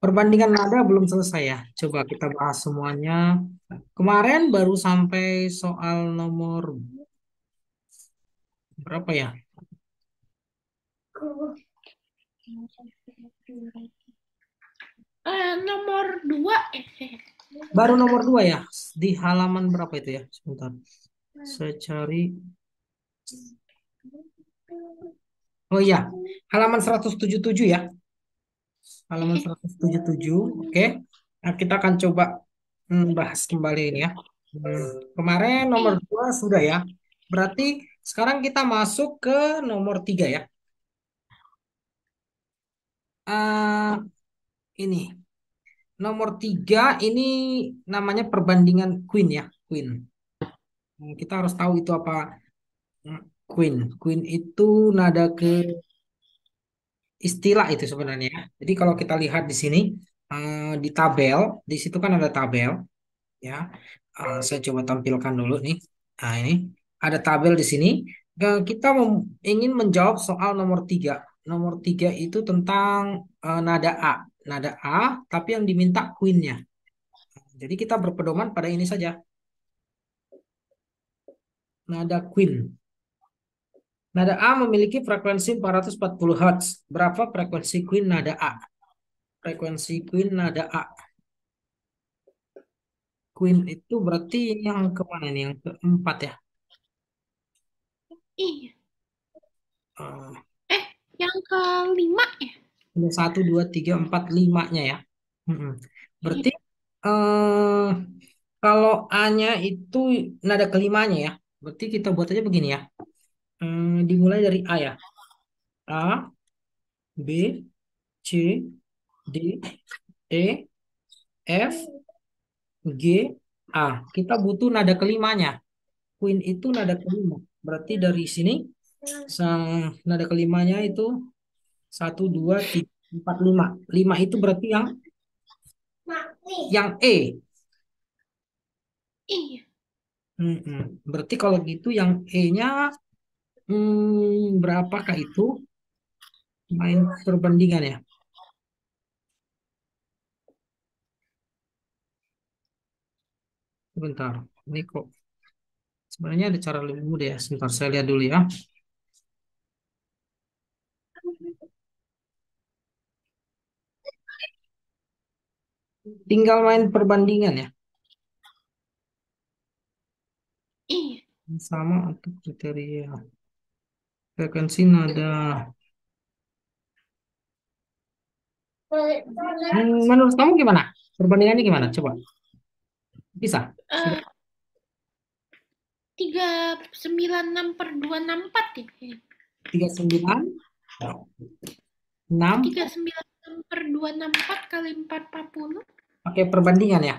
Perbandingan nada belum selesai ya. Coba kita bahas semuanya. Kemarin baru sampai soal nomor berapa ya? Nomor dua. Baru nomor 2 ya. Di halaman berapa itu ya? Sebentar. Saya cari. Oh iya, halaman 177 ya. Halaman 177. Oke. Nah, kita akan coba bahas kembali ini ya. Kemarin nomor 2 sudah ya. Berarti sekarang kita masuk ke nomor 3 ya. Ah, ini. Nomor 3 ini namanya perbandingan Queen ya. Queen. Kita harus tahu itu apa. Hmm, Queen. Queen itu nada ke istilah itu sebenarnya, ya. Jadi kalau kita lihat di sini di tabel, di situ kan ada tabel ya. Saya coba tampilkan dulu nih. Nah, ini ada tabel di sini. Kita ingin menjawab soal nomor 3. Nomor 3 itu tentang nada A. Nada A, tapi yang diminta queen-nya. Jadi kita berpedoman pada ini saja. Nada queen. Nada A memiliki frekuensi 440 Hz. Berapa frekuensi queen nada A? Frekuensi queen nada A. Queen itu berarti yang kemana nih? Yang keempat ya. Iya. Eh, Eh, yang kelima ya? Ada satu, dua, tiga, empat, limanya ya. Mm-mm. Iya. Berarti eh kalau A-nya itu nada kelimanya ya. Berarti kita buat aja begini ya. Dimulai dari A ya. A, B, C, D, E, F, G, A. Kita butuh nada kelimanya. Queen itu nada kelima. Berarti dari sini nada kelimanya itu satu, dua, tiga, empat, lima. Lima itu berarti yang E. Iya. Mm-mm. Berarti kalau gitu yang E-nya berapakah itu? Main perbandingan ya. Sebentar. Ini kok sebenarnya ada cara lebih mudah ya. Sebentar saya lihat dulu ya. Tinggal main perbandingan ya. Iya. Sama untuk kriteria. Frekuensi nada. Menurut kamu gimana? Perbandingannya gimana? Coba. Bisa? Sudah Eh, 396/264 ya. 39, 6, 396/264 kali 440. pakai perbandingan ya.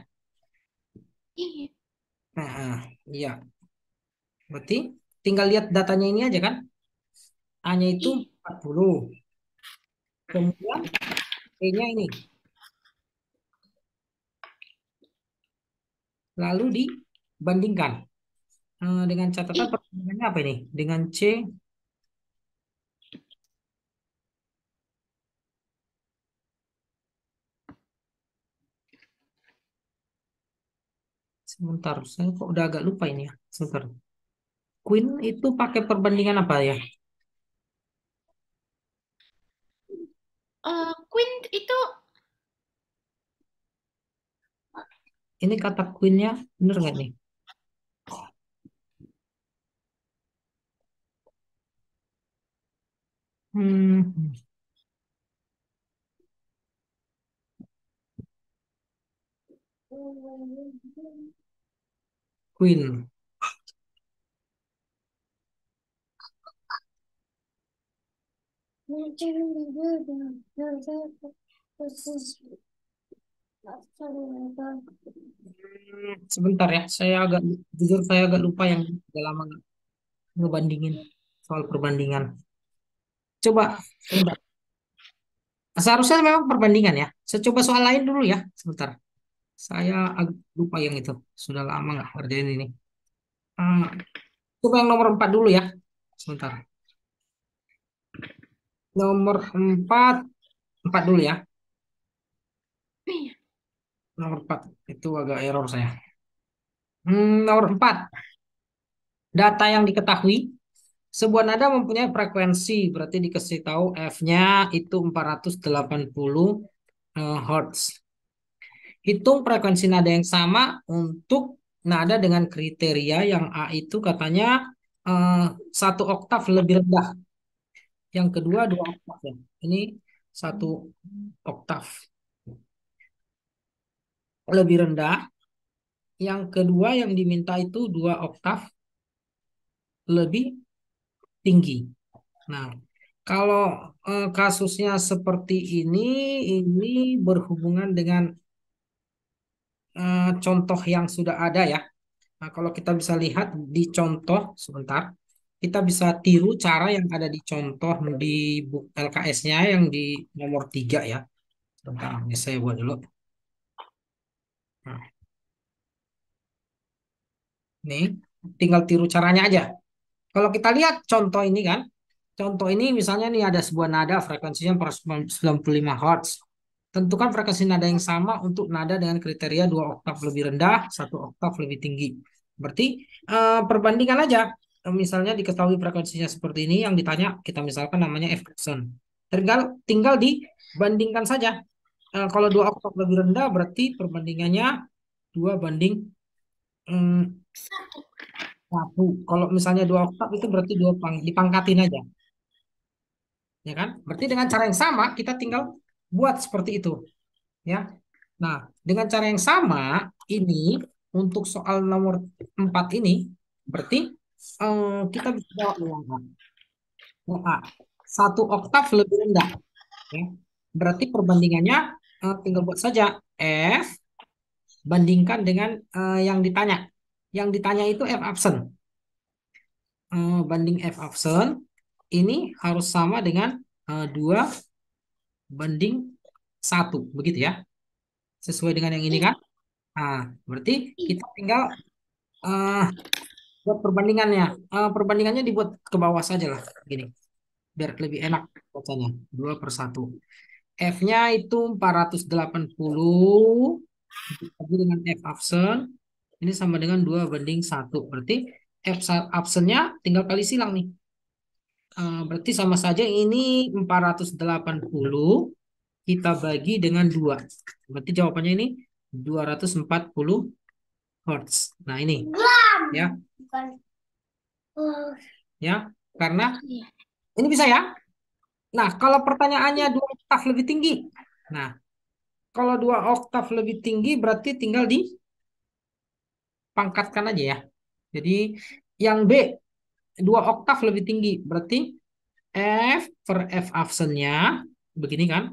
Iya. Nah, iya. Berarti tinggal lihat datanya ini aja kan. A-nya itu Iya. 40. Kemudian E-nya ini. Lalu dibandingkan. Dengan catatan Iya. perbandingannya apa ini? Dengan C, sebentar. Saya kok udah agak lupa ini ya. Sebentar. Queen itu pakai perbandingan apa ya? Queen itu Ini kata Queen-nya bener nggak nih? Hmm, Queen. Sebentar ya. Jujur saya agak lupa yang udah lama nggak ngebandingin soal perbandingan. Coba, sebentar. Seharusnya memang perbandingan ya. Saya coba soal lain dulu ya. Sebentar. Saya agak lupa yang itu. Sudah lama nggak ngerjain ini. Hmm, Coba yang nomor 4 dulu ya. Sebentar. Nomor 4 4 dulu ya. Nomor 4 itu agak error saya. Nomor 4, data yang diketahui. Sebuah nada mempunyai frekuensi, berarti dikasih tahu F-nya itu 480 Hz. Hitung frekuensi nada yang sama untuk nada dengan kriteria yang A itu katanya eh, satu oktav lebih rendah. Yang kedua dua oktav ya. Ini satu oktav lebih rendah. Yang kedua yang diminta itu dua oktav lebih tinggi. Nah, kalau kasusnya seperti ini berhubungan dengan contoh yang sudah ada ya. Nah, kalau kita bisa lihat di contoh, sebentar, kita bisa tiru cara yang ada di contoh di LKS-nya yang di nomor 3 ya. Sebentar, ini saya buat dulu. Nah, ini tinggal tiru caranya aja. Kalau kita lihat contoh ini kan, contoh ini misalnya nih ada sebuah nada frekuensinya 495 Hz. Tentukan frekuensi nada yang sama untuk nada dengan kriteria dua oktav lebih rendah, satu oktav lebih tinggi. Berarti perbandingan aja. Misalnya diketahui frekuensinya seperti ini, yang ditanya kita misalkan namanya F Jackson. Tinggal dibandingkan saja. Kalau dua oktav lebih rendah, berarti perbandingannya 2 banding mm, Satu. 1. Kalau misalnya dua oktav itu berarti dipangkatin aja, ya kan? Berarti dengan cara yang sama kita tinggal buat seperti itu, ya. Nah, dengan cara yang sama ini untuk soal nomor 4 ini berarti kita bisa jawab yang A. Yang A. Satu oktav lebih rendah, ya. Berarti perbandingannya tinggal buat saja F bandingkan dengan yang ditanya. Yang ditanya itu F absen. Banding F absen ini harus sama dengan 2 banding 1, begitu ya. Sesuai dengan yang ini Iya. kan. Nah, berarti Iya. kita tinggal eh, buat perbandingannya. Perbandingannya dibuat ke bawah saja lah. Gini, biar lebih enak bacanya. 2/1. F-nya itu 480 dibagi dengan F absen. Ini sama dengan 2/1. Berarti absennya tinggal kali silang nih. Berarti sama saja ini 480 kita bagi dengan 2. Berarti jawabannya ini 240 Hz. Nah ini ya, ya, karena Iya. ini bisa ya. Nah, kalau pertanyaannya dua oktav lebih tinggi. Nah, kalau dua oktav lebih tinggi berarti tinggal dipangkatkan aja ya. Jadi yang B 2 oktav lebih tinggi berarti F per F absennya begini kan.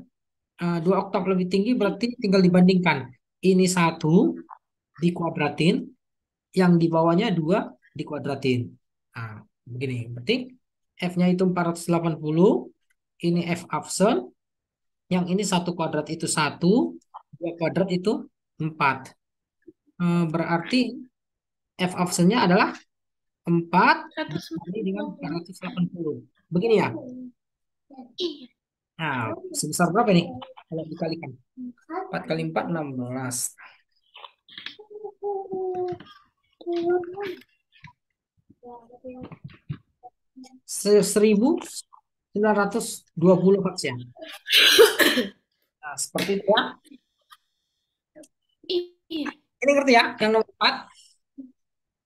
2 oktav lebih tinggi berarti tinggal dibandingkan. Ini 1 dikuadratin, yang di bawahnya 2 dikuadratin. Nah, begini. Berarti F-nya itu 480, ini F absen, yang ini 1 kuadrat itu 1, 2 kuadrat itu 4. Berarti F absennya adalah 4 Seratus dikali sembilan dengan puluh. 480. Begini ya. Iya. Nah, sebesar berapa nih kalau dikalikan? 4 kali 4, 16. 1920 Hertz ya. Nah, seperti itu ya. Iya. Ini ngerti ya, yang nomor 4.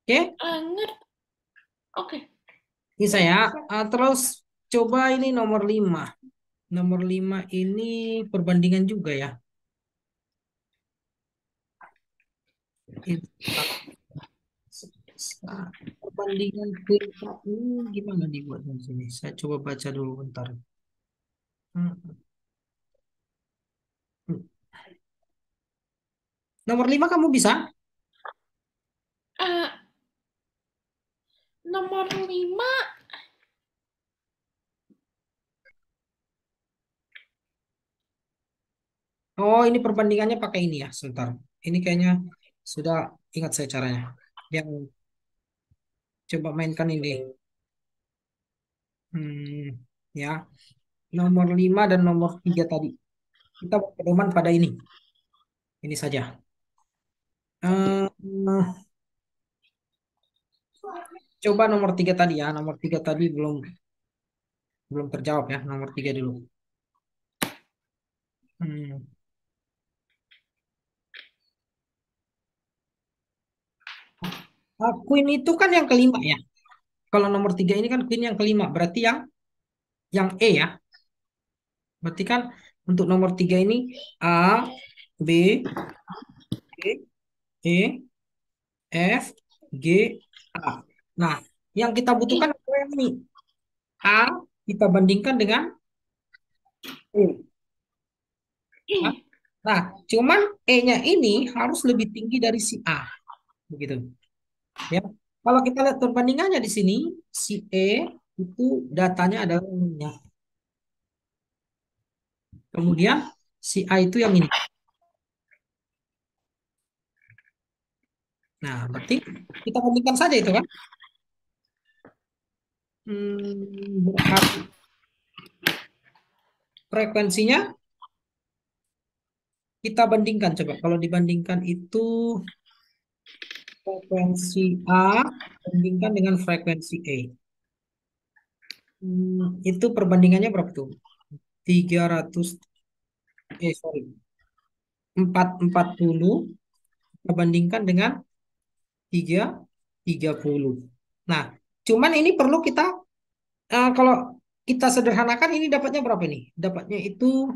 Oke, Ngerti. Oke. ini saya. Terus coba ini nomor 5. Nomor 5 ini perbandingan juga ya. Ini, perbandingan tingkat ini gimana dibuatnya di sini? Saya coba baca dulu bentar. Hmm. Nomor 5 kamu bisa? Eh, nomor 5. Oh, ini perbandingannya pakai ini ya, sebentar. Ini kayaknya sudah ingat saya caranya. Yang coba mainkan ini. Ya, nomor 5 dan nomor 3 tadi. Kita berpedoman pada ini. Ini saja. Eh, coba nomor 3 tadi ya. Nomor 3 tadi belum belum terjawab ya. Nomor 3 dulu. Hmm. Queen itu kan yang kelima ya. Kalau nomor 3 ini kan Queen yang kelima. Berarti yang E ya. Berarti kan untuk nomor 3 ini A, B, C, E, F, G, A. Nah, yang kita butuhkan I, adalah ini. A kita bandingkan dengan E. Nah, I, nah, cuman E-nya ini harus lebih tinggi dari si A. Begitu. Ya. Kalau kita lihat perbandingannya di sini, si E itu datanya adalah ini ya. Kemudian si A itu yang ini. Nah, berarti kita bandingkan saja itu kan. Berarti frekuensinya kita bandingkan coba. Kalau dibandingkan itu frekuensi A bandingkan dengan frekuensi E. Itu perbandingannya berapa tuh? 300 sorry, 440 kita bandingkan dengan 330. Nah, cuman ini perlu kita kalau kita sederhanakan ini dapatnya berapa nih? Dapatnya itu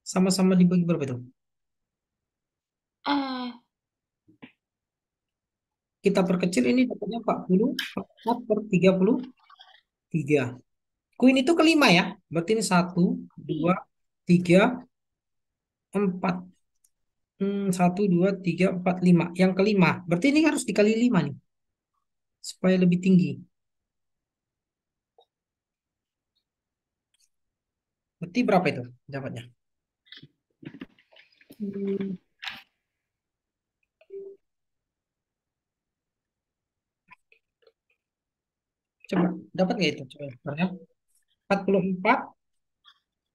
sama-sama dibagi berapa itu? uh, Kita perkecil ini dapatnya 40 4 per 33. Queen itu kelima ya. Berarti ini satu, I, dua, tiga, empat. Satu, dua, tiga, empat, lima. Yang kelima. Berarti ini harus dikali lima nih. Supaya lebih tinggi. Berarti berapa itu dapatnya? Hmm, coba dapat nggak itu? Coba ya. 44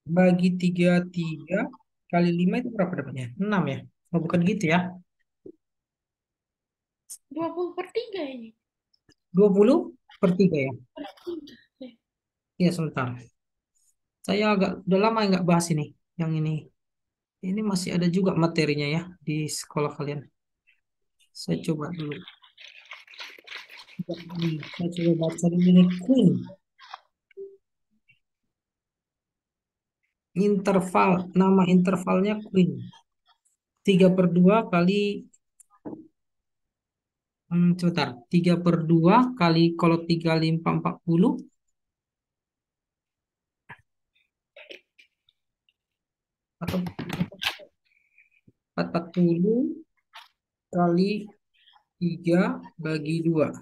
bagi 33 kali 5 itu berapa dapatnya? 6 ya? Oh, bukan gitu ya. 20/3 ini. 20 per 3 ya. Per 3. Iya, sebentar. Saya agak udah lama nggak bahas ini. Yang ini. Ini masih ada juga materinya ya di sekolah kalian. Saya coba dulu. Saya coba baca dulu ini Queen. Interval. Nama intervalnya Queen. 3/2 kali. Sebentar. 3/2 kali kalau 3 kali 4, 40. Atau 440 kali 3 bagi 2.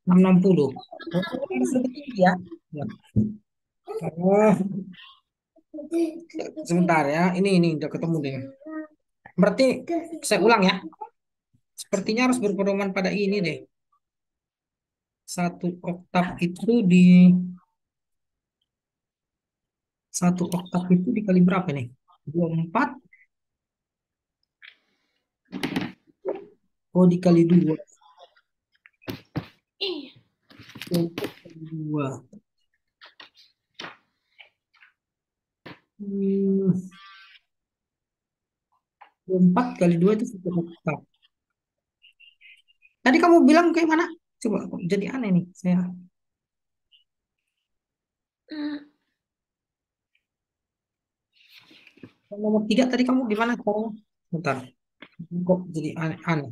660. Oh, harus lebih tinggi ya. Ya. Oh, sebentar ya. Ini udah ketemu deh. Berarti saya ulang ya. Sepertinya harus berpedoman pada ini deh. Satu oktav itu di satu oktav itu dikali berapa nih? 24. Oh, dikali 2. I, 24 kali 2. Hmm, 24 kali 2 itu satu oktav. Tadi kamu bilang kayak mana? Coba kok jadi aneh nih. Saya mm, nomor 3 tadi kamu gimana caranya? Bentar. Kok jadi aneh-aneh?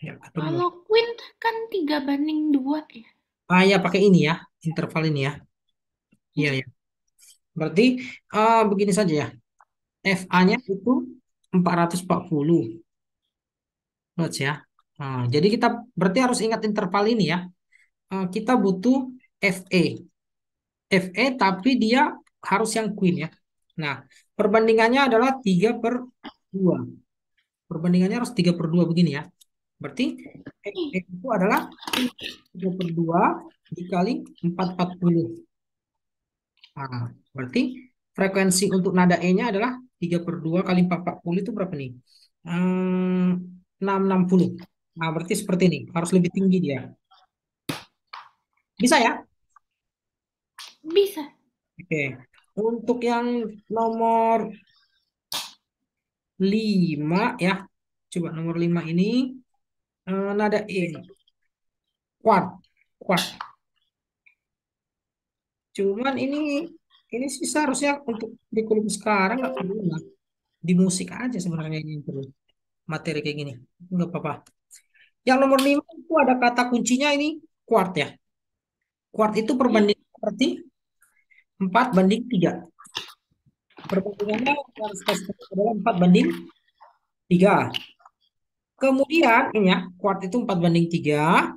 Ya, ketemu. kalau Queen kan 3/2 ya. Ah ya, pakai ini ya. Interval ini ya. Iya, I, ya. Berarti begini saja ya. FA-nya itu 440 Hertz ya. Jadi kita berarti harus ingat interval ini ya. Kita butuh FE. FE tapi dia harus yang Queen ya. Nah, perbandingannya adalah 3/2. Perbandingannya harus 3/2 begini ya. Berarti FE I, itu adalah 3/2 dikali 440. Nah, berarti frekuensi untuk nada E-nya adalah 3/2 kali 440 itu berapa nih? Hmm, 660. Nah, berarti seperti ini. Harus lebih tinggi dia. Bisa ya? Bisa. Oke. Untuk yang nomor 5 ya. Coba nomor 5 ini nada E. Kuat. Kuat. Cuman ini sih seharusnya untuk kurikulum sekarang nggak perlu lah. Di musik aja sebenarnya ini yang perlu materi kayak gini. Nggak apa-apa. Yang nomor 5 itu ada kata kuncinya ini kuart ya. Kuart itu Ya. perbandingan seperti 4:3. Perbandingannya yang harus kita sebut adalah 4:3. Kemudian ini ya, kuart itu 4:3.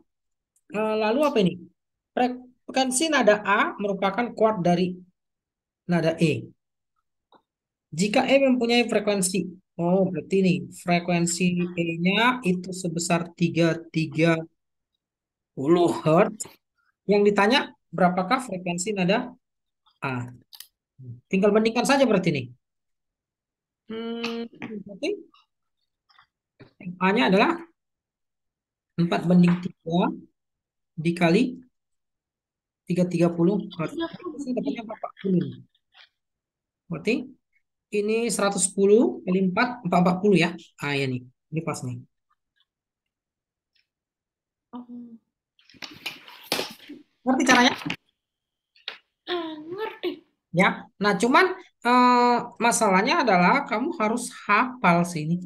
Lalu apa ini? Frekuensi nada A merupakan kuart dari nada E. Jika E mempunyai frekuensi, oh berarti ini frekuensi E-nya itu sebesar 330 Hz. Yang ditanya berapakah frekuensi nada A? Tinggal bandingkan saja berarti nih. Berarti A-nya adalah 4:3 dikali 330 Hz. Ini 30. dapatnya Iya. 40 nih. Berarti ini 110 kali 4, 440 ya. Ah ya nih, ini pas nih. Oh. Ngerti caranya? Ngerti. Ya. Nah, cuman eh, masalahnya adalah kamu harus hafal sini.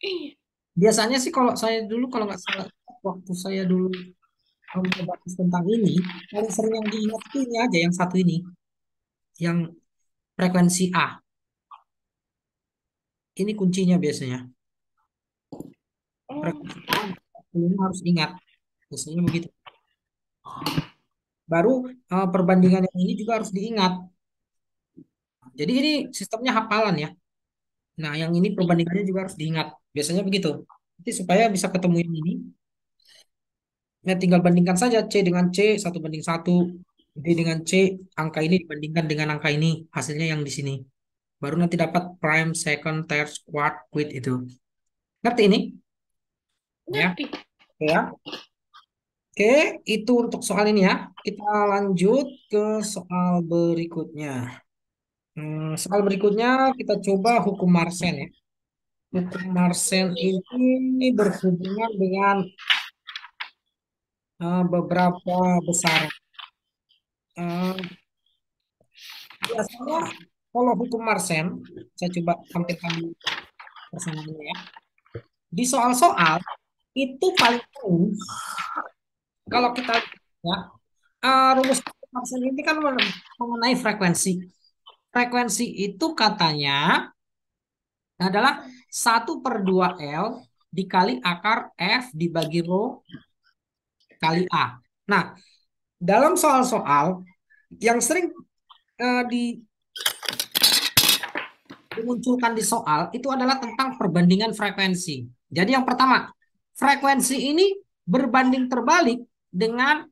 Iya. Biasanya sih kalau saya dulu kalau nggak salah waktu saya dulu membahas tentang ini, paling sering yang diingat itu ini aja yang satu ini, yang frekuensi A. Ini kuncinya biasanya. Oh. Frekuensi A ini harus ingat. Biasanya begitu. Baru perbandingan yang ini juga harus diingat. Jadi ini sistemnya hafalan ya. Nah, yang ini perbandingannya juga harus diingat. Biasanya begitu. Jadi supaya bisa ketemu yang ini, ya tinggal bandingkan saja C dengan C 1:1, D dengan C, angka ini dibandingkan dengan angka ini, hasilnya yang di sini. Baru nanti dapat prime, second, third, quart, quit itu. Ngerti ini? Ya, Ngerti. oke ya. Oke, itu untuk soal ini ya. Kita lanjut ke soal berikutnya. Soal berikutnya kita coba hukum Marsen ya. Hukum Marsen ini berhubungan dengan beberapa besaran. Eh, Biasanya kalau hukum Marsen, saya coba tampilkan di persamaan ya. Di soal-soal itu paling umum kalau kita lihat ya, rumus hukum Marsen ini kan mengenai frekuensi. Frekuensi itu katanya adalah 1/2 L dikali akar F dibagi rho kali A. Nah, dalam soal-soal yang sering dimunculkan di soal itu adalah tentang perbandingan frekuensi. Jadi yang pertama, frekuensi ini berbanding terbalik dengan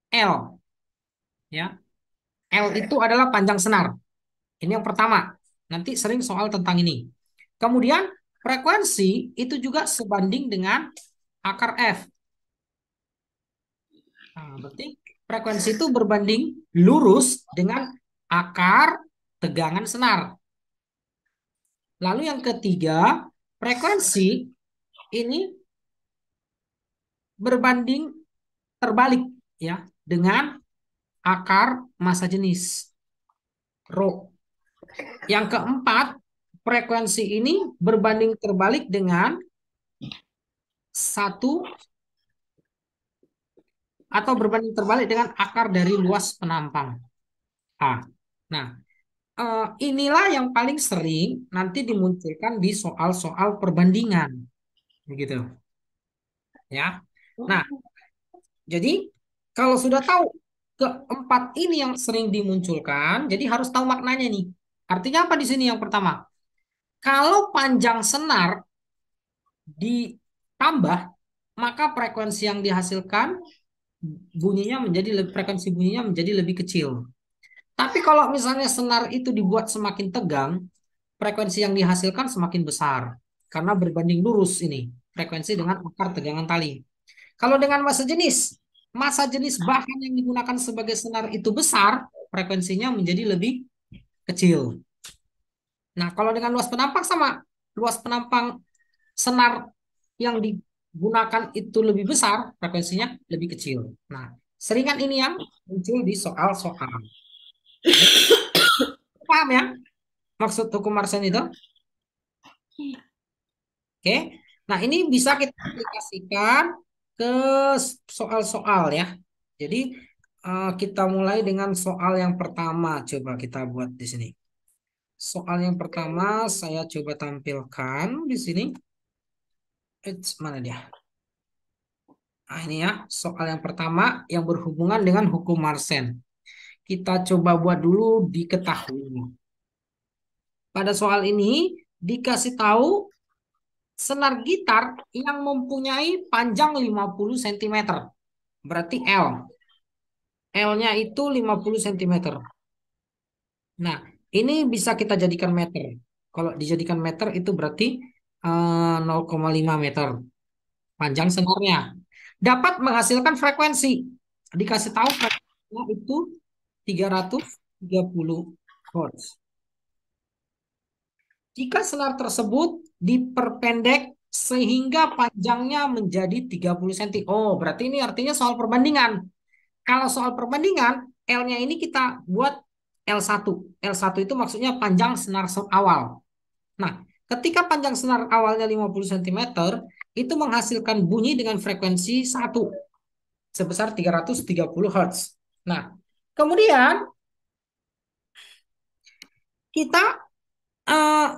L. Ya, L itu adalah panjang senar. Ini yang pertama. Nanti sering soal tentang ini. Kemudian frekuensi itu juga sebanding dengan akar F. Nah, berarti frekuensi itu berbanding lurus dengan akar tegangan senar. Lalu yang ketiga, frekuensi ini berbanding terbalik ya dengan akar massa jenis rho. Yang keempat, frekuensi ini berbanding terbalik dengan satu atau berbanding terbalik dengan akar dari luas penampang A. Nah, inilah yang paling sering nanti dimunculkan di soal-soal perbandingan, begitu ya. Nah, jadi kalau sudah tahu keempat ini yang sering dimunculkan, jadi harus tahu maknanya nih. Artinya apa di sini yang pertama? Kalau panjang senar ditambah, maka frekuensi yang dihasilkan frekuensi bunyinya menjadi lebih kecil. Tapi kalau misalnya senar itu dibuat semakin tegang, frekuensi yang dihasilkan semakin besar. Karena berbanding lurus ini, frekuensi dengan akar tegangan tali. Kalau dengan massa jenis bahan yang digunakan sebagai senar itu besar, frekuensinya menjadi lebih kecil. Nah, kalau dengan luas penampang sama, luas penampang senar yang digunakan itu lebih besar, frekuensinya lebih kecil. Nah, seringan ini yang muncul di soal-soal. Paham ya maksud hukum Marsen itu? Iya. Oke. Nah, ini bisa kita aplikasikan ke soal-soal ya. Jadi, kita mulai dengan soal yang pertama. Coba kita buat di sini. Soal yang pertama saya coba tampilkan di sini. Mana dia? Nah, ini ya, soal yang pertama yang berhubungan dengan hukum Marsen. Kita coba buat dulu diketahui. Pada soal ini dikasih tahu senar gitar yang mempunyai panjang 50 cm. Berarti L. L-nya itu 50 cm. Nah, ini bisa kita jadikan meter. Kalau dijadikan meter itu berarti 0,5 meter panjang senarnya. Dapat menghasilkan frekuensi. Dikasih tahu frekuensinya itu 330 Hz. Jika senar tersebut diperpendek sehingga panjangnya menjadi 30 cm. Oh, berarti ini artinya soal perbandingan. Kalau soal perbandingan, L-nya ini kita buat L1. L1 itu maksudnya panjang senar awal. Nah, ketika panjang senar awalnya 50 cm, itu menghasilkan bunyi dengan frekuensi 1 sebesar 330 Hz. Nah, kemudian kita eh,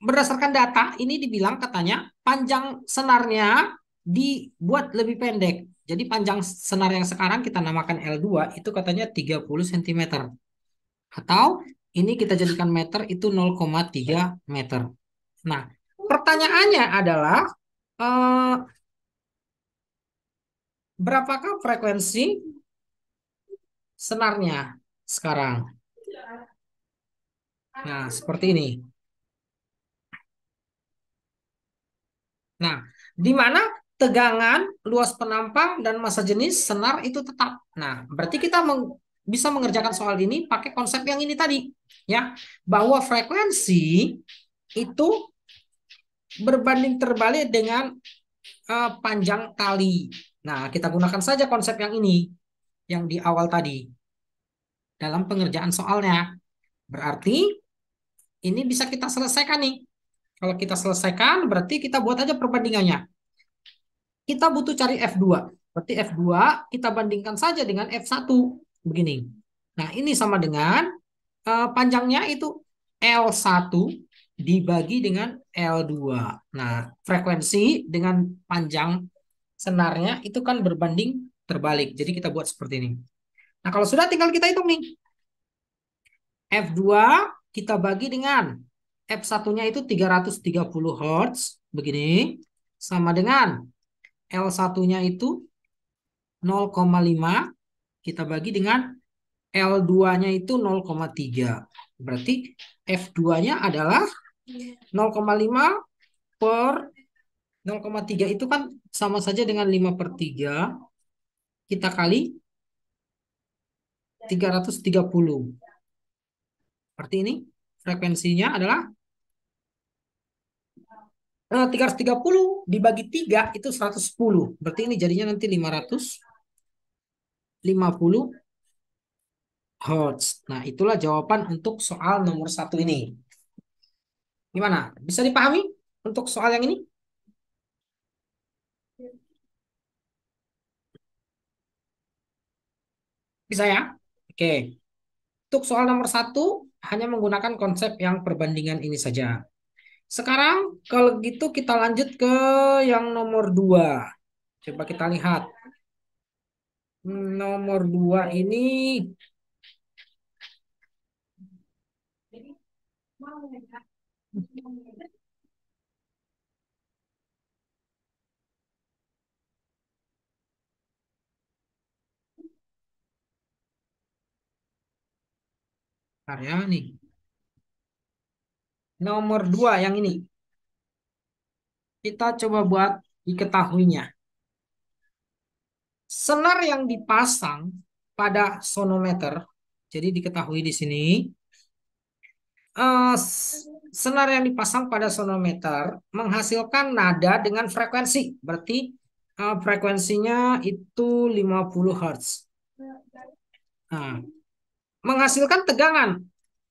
berdasarkan data ini dibilang katanya panjang senarnya dibuat lebih pendek. Jadi panjang senar yang sekarang kita namakan L2 itu katanya 30 cm. Atau ini kita jadikan meter itu 0,3 meter. Nah, pertanyaannya adalah eh, berapakah frekuensi senarnya sekarang? Nah, seperti ini. Nah, di mana tegangan, luas penampang, dan massa jenis senar itu tetap. Nah, berarti kita bisa mengerjakan soal ini pakai konsep yang ini tadi, ya, bahwa frekuensi itu berbanding terbalik dengan panjang tali. Nah, kita gunakan saja konsep yang ini, yang di awal tadi, dalam pengerjaan soalnya. Berarti ini bisa kita selesaikan nih. Kalau kita selesaikan, berarti kita buat aja perbandingannya. Kita butuh cari F2. Berarti F2 kita bandingkan saja dengan F1. Begini. Nah, ini sama dengan panjangnya itu L1 dibagi dengan L2. Nah, frekuensi dengan panjang senarnya itu kan berbanding terbalik. Jadi kita buat seperti ini. Nah, kalau sudah tinggal kita hitung nih. F2 kita bagi dengan F1-nya itu 330 Hz. Begini. Sama dengan L1-nya itu 0,5 kita bagi dengan L2-nya itu 0,3. Berarti F2-nya adalah 0,5 per 0,3 itu kan sama saja dengan 5 per 3 kita kali 330. Berarti ini frekuensinya adalah 330 dibagi 3 itu 110. Berarti ini jadinya nanti 550 Hz. Nah, itulah jawaban untuk soal nomor 1 ini. Gimana? Bisa dipahami untuk soal yang ini? Bisa ya? Oke. Untuk soal nomor 1 hanya menggunakan konsep yang perbandingan ini saja. Sekarang kalau gitu kita lanjut ke yang nomor 2. Coba kita lihat. Nomor 2 ini karya nih. Nomor 2 yang ini. Kita coba buat diketahuinya. Senar yang dipasang pada sonometer, jadi diketahui di sini, senar yang dipasang pada sonometer menghasilkan nada dengan frekuensi. Berarti frekuensinya itu 50 Hz. Nah, menghasilkan tegangan.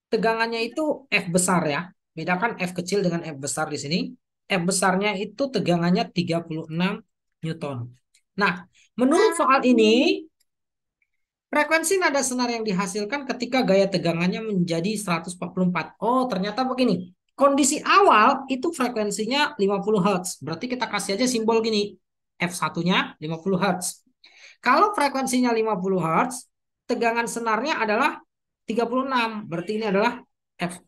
Tegangannya itu F besar ya. Bedakan F kecil dengan F besar di sini. F besarnya itu tegangannya 36 Newton. Nah, menurut soal ini, frekuensi nada senar yang dihasilkan ketika gaya tegangannya menjadi 144. Oh, ternyata begini. Kondisi awal itu frekuensinya 50 Hz. Berarti kita kasih aja simbol gini. F1-nya 50 Hz. Kalau frekuensinya 50 Hz, tegangan senarnya adalah 36. Berarti ini adalah F.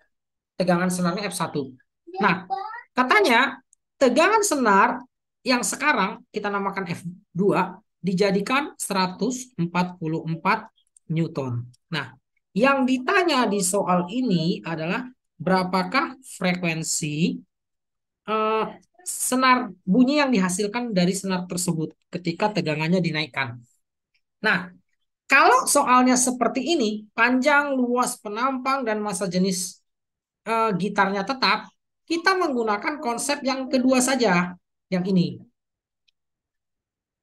Tegangan senarnya F1. Nah, katanya tegangan senar yang sekarang kita namakan F2 dijadikan 144 Newton. Nah, yang ditanya di soal ini adalah berapakah frekuensi senar bunyi yang dihasilkan dari senar tersebut ketika tegangannya dinaikkan. Nah, kalau soalnya seperti ini, panjang, luas penampang, dan massa jenis gitarnya tetap, kita menggunakan konsep yang kedua saja, yang ini.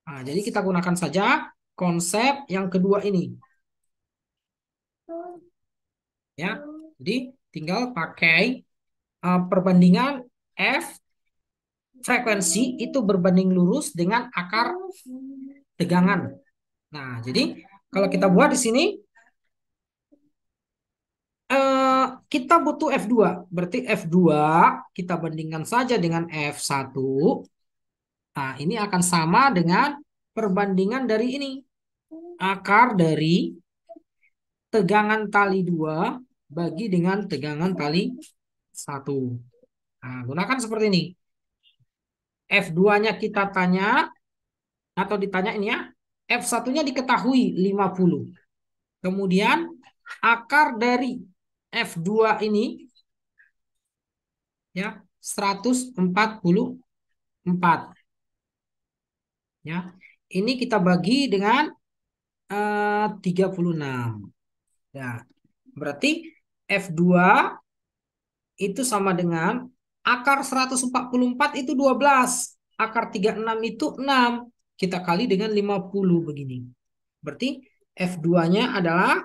Nah, jadi kita gunakan saja konsep yang kedua ini. Ya, jadi tinggal pakai perbandingan F frekuensi itu berbanding lurus dengan akar tegangan. Nah, jadi kalau kita buat di sini kita butuh F2. Berarti F2 kita bandingkan saja dengan F1. Nah, ini akan sama dengan perbandingan dari ini. Akar dari tegangan tali 2 bagi dengan tegangan tali 1. Nah, gunakan seperti ini. F2-nya kita tanya atau ditanya ini ya. F1-nya diketahui 50. Kemudian akar dari F2 ini ya 144. Ya. Ini kita bagi dengan 36. Ya. Berarti F2 itu sama dengan akar 144 itu 12. Akar 36 itu 6. Kita kali dengan 50 begini. Berarti F2-nya adalah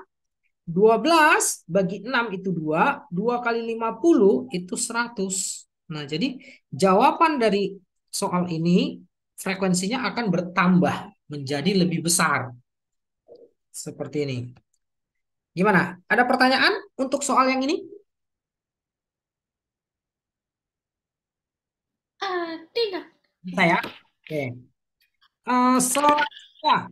12 bagi 6 itu 2. 2 kali 50 itu 100. Nah, jadi jawaban dari soal ini frekuensinya akan bertambah menjadi lebih besar. Seperti ini. Gimana? Ada pertanyaan untuk soal yang ini? Tidak. Bisa ya? Oke. Selanjutnya.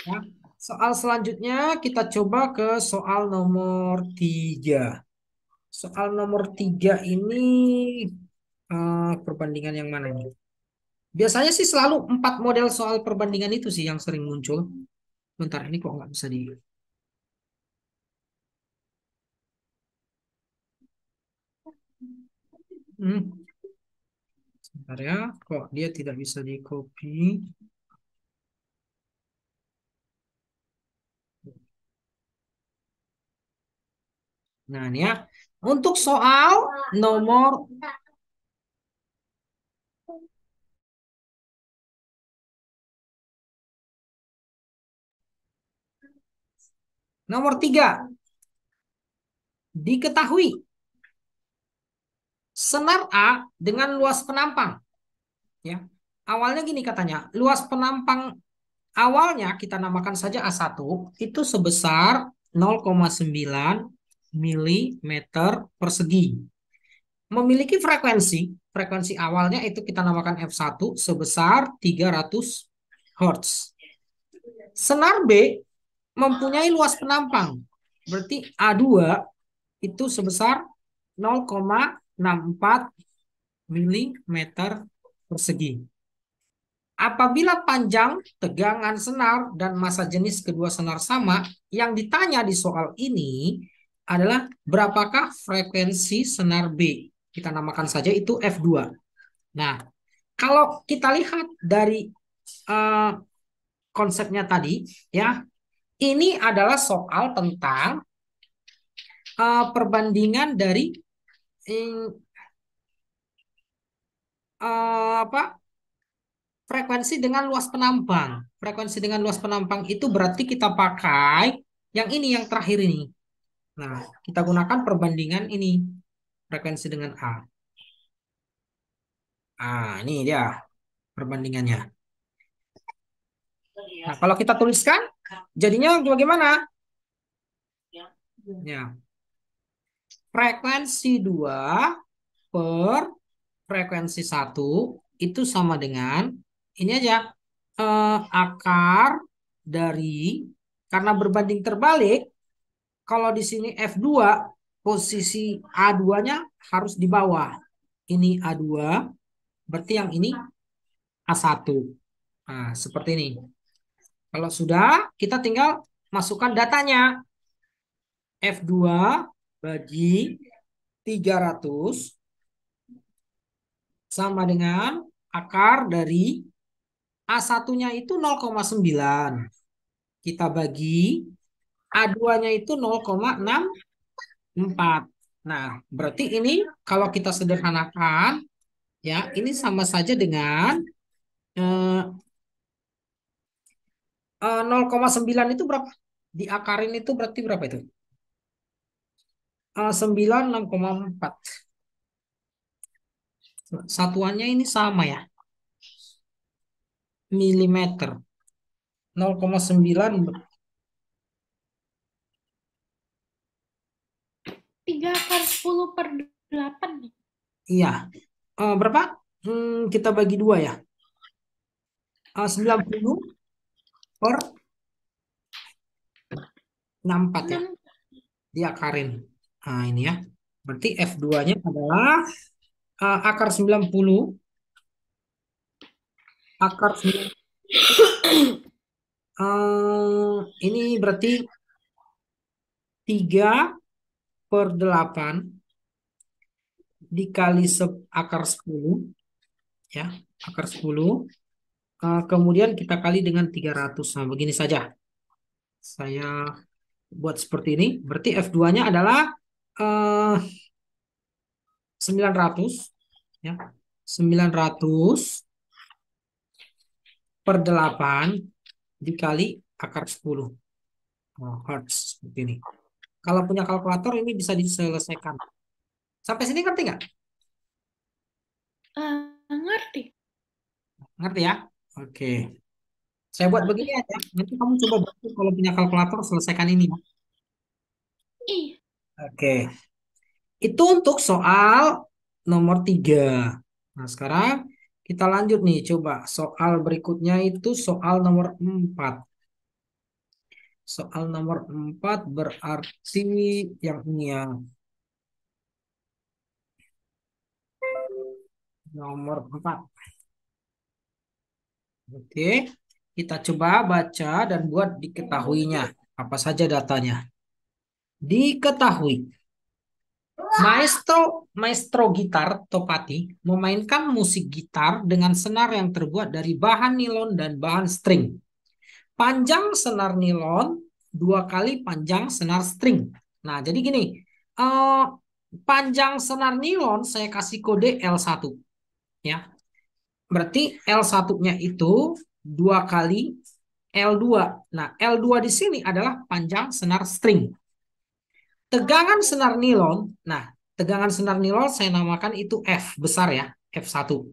Ya. Soal selanjutnya kita coba ke soal nomor 3. Soal nomor 3 ini perbandingan yang mana ini? Biasanya sih selalu 4 model soal perbandingan itu sih yang sering muncul. Bentar, ini kok nggak bisa di... Sebentar ya, kok dia tidak bisa di copy. Nah, ini ya. Untuk soal nomor 3. Diketahui senar A dengan luas penampang. Ya. Awalnya gini katanya, luas penampang awalnya kita namakan saja A1 itu sebesar 0,9 milimeter persegi. Memiliki frekuensi awalnya itu kita namakan F1 sebesar 300 Hz. Senar B mempunyai luas penampang, berarti A2 itu sebesar 0,64 milimeter persegi. Apabila panjang, tegangan senar, dan massa jenis kedua senar sama, yang ditanya di soal ini adalah berapakah frekuensi senar B. Kita namakan saja itu F2. Nah, kalau kita lihat dari eh, konsepnya tadi, ya, ini adalah soal tentang perbandingan dari eh, apa frekuensi dengan luas penampang. Frekuensi dengan luas penampang itu berarti kita pakai yang ini, yang terakhir ini. Nah, kita gunakan perbandingan ini, frekuensi dengan A. Ini dia perbandingannya. Nah, kalau kita tuliskan, jadinya bagaimana? Ya, frekuensi 2 per frekuensi 1 itu sama dengan, ini aja, akar dari, karena berbanding terbalik, kalau di sini F2, posisi A2-nya harus di bawah. Ini A2, berarti yang ini A1. Nah, seperti ini. Kalau sudah, kita tinggal masukkan datanya. F2 bagi 300 sama dengan akar dari A1-nya itu 0,9. Kita bagi A2-nya itu 0,64. Nah, berarti ini kalau kita sederhanakan, ya, ini sama saja dengan 0,9 itu berapa? Diakarin itu berarti berapa itu? 9, 6,4. Satuannya ini sama ya, milimeter. 0,9, 3/10/8 nih. iya. Berapa? Kita bagi dua ya. 90 per 64 ya, 6. diakarin. Nah, ini ya. Berarti F2-nya adalah akar 90, akar 90. Ini berarti 3/8 dikali akar 10, ya, akar 10. Kemudian kita kali dengan 300. Nah, begini saja. Saya buat seperti ini. Berarti F2-nya adalah 900, ya. 900/8 dikali akar 10. Hertz seperti ini. Kalau punya kalkulator ini bisa diselesaikan. Sampai sini ngerti nggak? Ngerti. Ngerti ya? Oke. Saya buat begini aja. Nanti kamu coba bantu kalau punya kalkulator selesaikan ini, ya. Iya. Oke. Itu untuk soal nomor 3. Nah, sekarang kita lanjut nih. Coba soal berikutnya itu soal nomor 4. Soal nomor 4 berarti yang ini ya. Nomor 4. Oke. Kita coba baca dan buat diketahuinya. Apa saja datanya. Diketahui. Maestro gitar Topati memainkan musik gitar dengan senar yang terbuat dari bahan nilon dan bahan string. Panjang senar nilon 2 kali panjang senar string. Nah, jadi gini, eh, panjang senar nilon saya kasih kode L1, ya. Berarti L1-nya itu 2 kali L2. Nah, L2 di sini adalah panjang senar string. Tegangan senar nilon, nah, tegangan senar nilon saya namakan itu F besar ya, F1.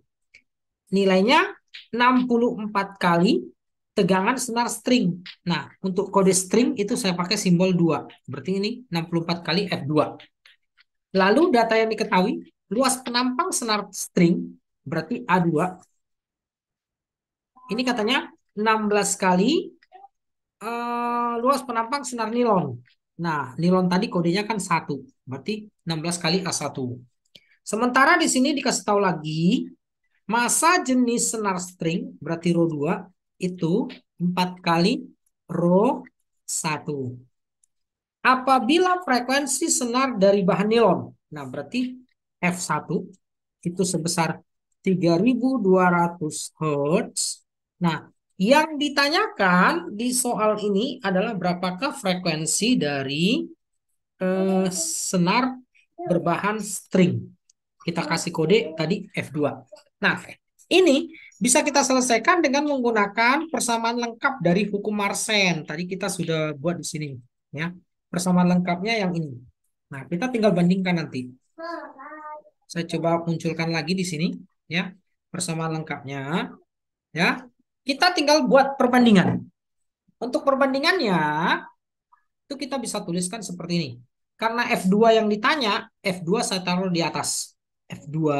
Nilainya 64 kali tegangan senar string. Nah, untuk kode string itu saya pakai simbol 2. Berarti ini 64 kali F2. Lalu data yang diketahui, luas penampang senar string berarti A2. Ini katanya 16 kali luas penampang senar nilon. Nah, nilon tadi kodenya kan 1. Berarti 16 kali A1. Sementara di sini dikasih tahu lagi, masa jenis senar string, berarti rho 2, itu 4 kali rho 1. Apabila frekuensi senar dari bahan nilon. Nah, berarti F1 itu sebesar 3200 Hz. Nah, yang ditanyakan di soal ini adalah berapakah frekuensi dari senar berbahan string. Kita kasih kode tadi F2. Nah, ini bisa kita selesaikan dengan menggunakan persamaan lengkap dari hukum Mersenne. Tadi kita sudah buat di sini, ya. Persamaan lengkapnya yang ini. Nah, kita tinggal bandingkan nanti. Saya coba munculkan lagi di sini, ya. Persamaan lengkapnya, ya. Kita tinggal buat perbandingan. Untuk perbandingannya, itu kita bisa tuliskan seperti ini. Karena F2 yang ditanya, F2 saya taruh di atas. F2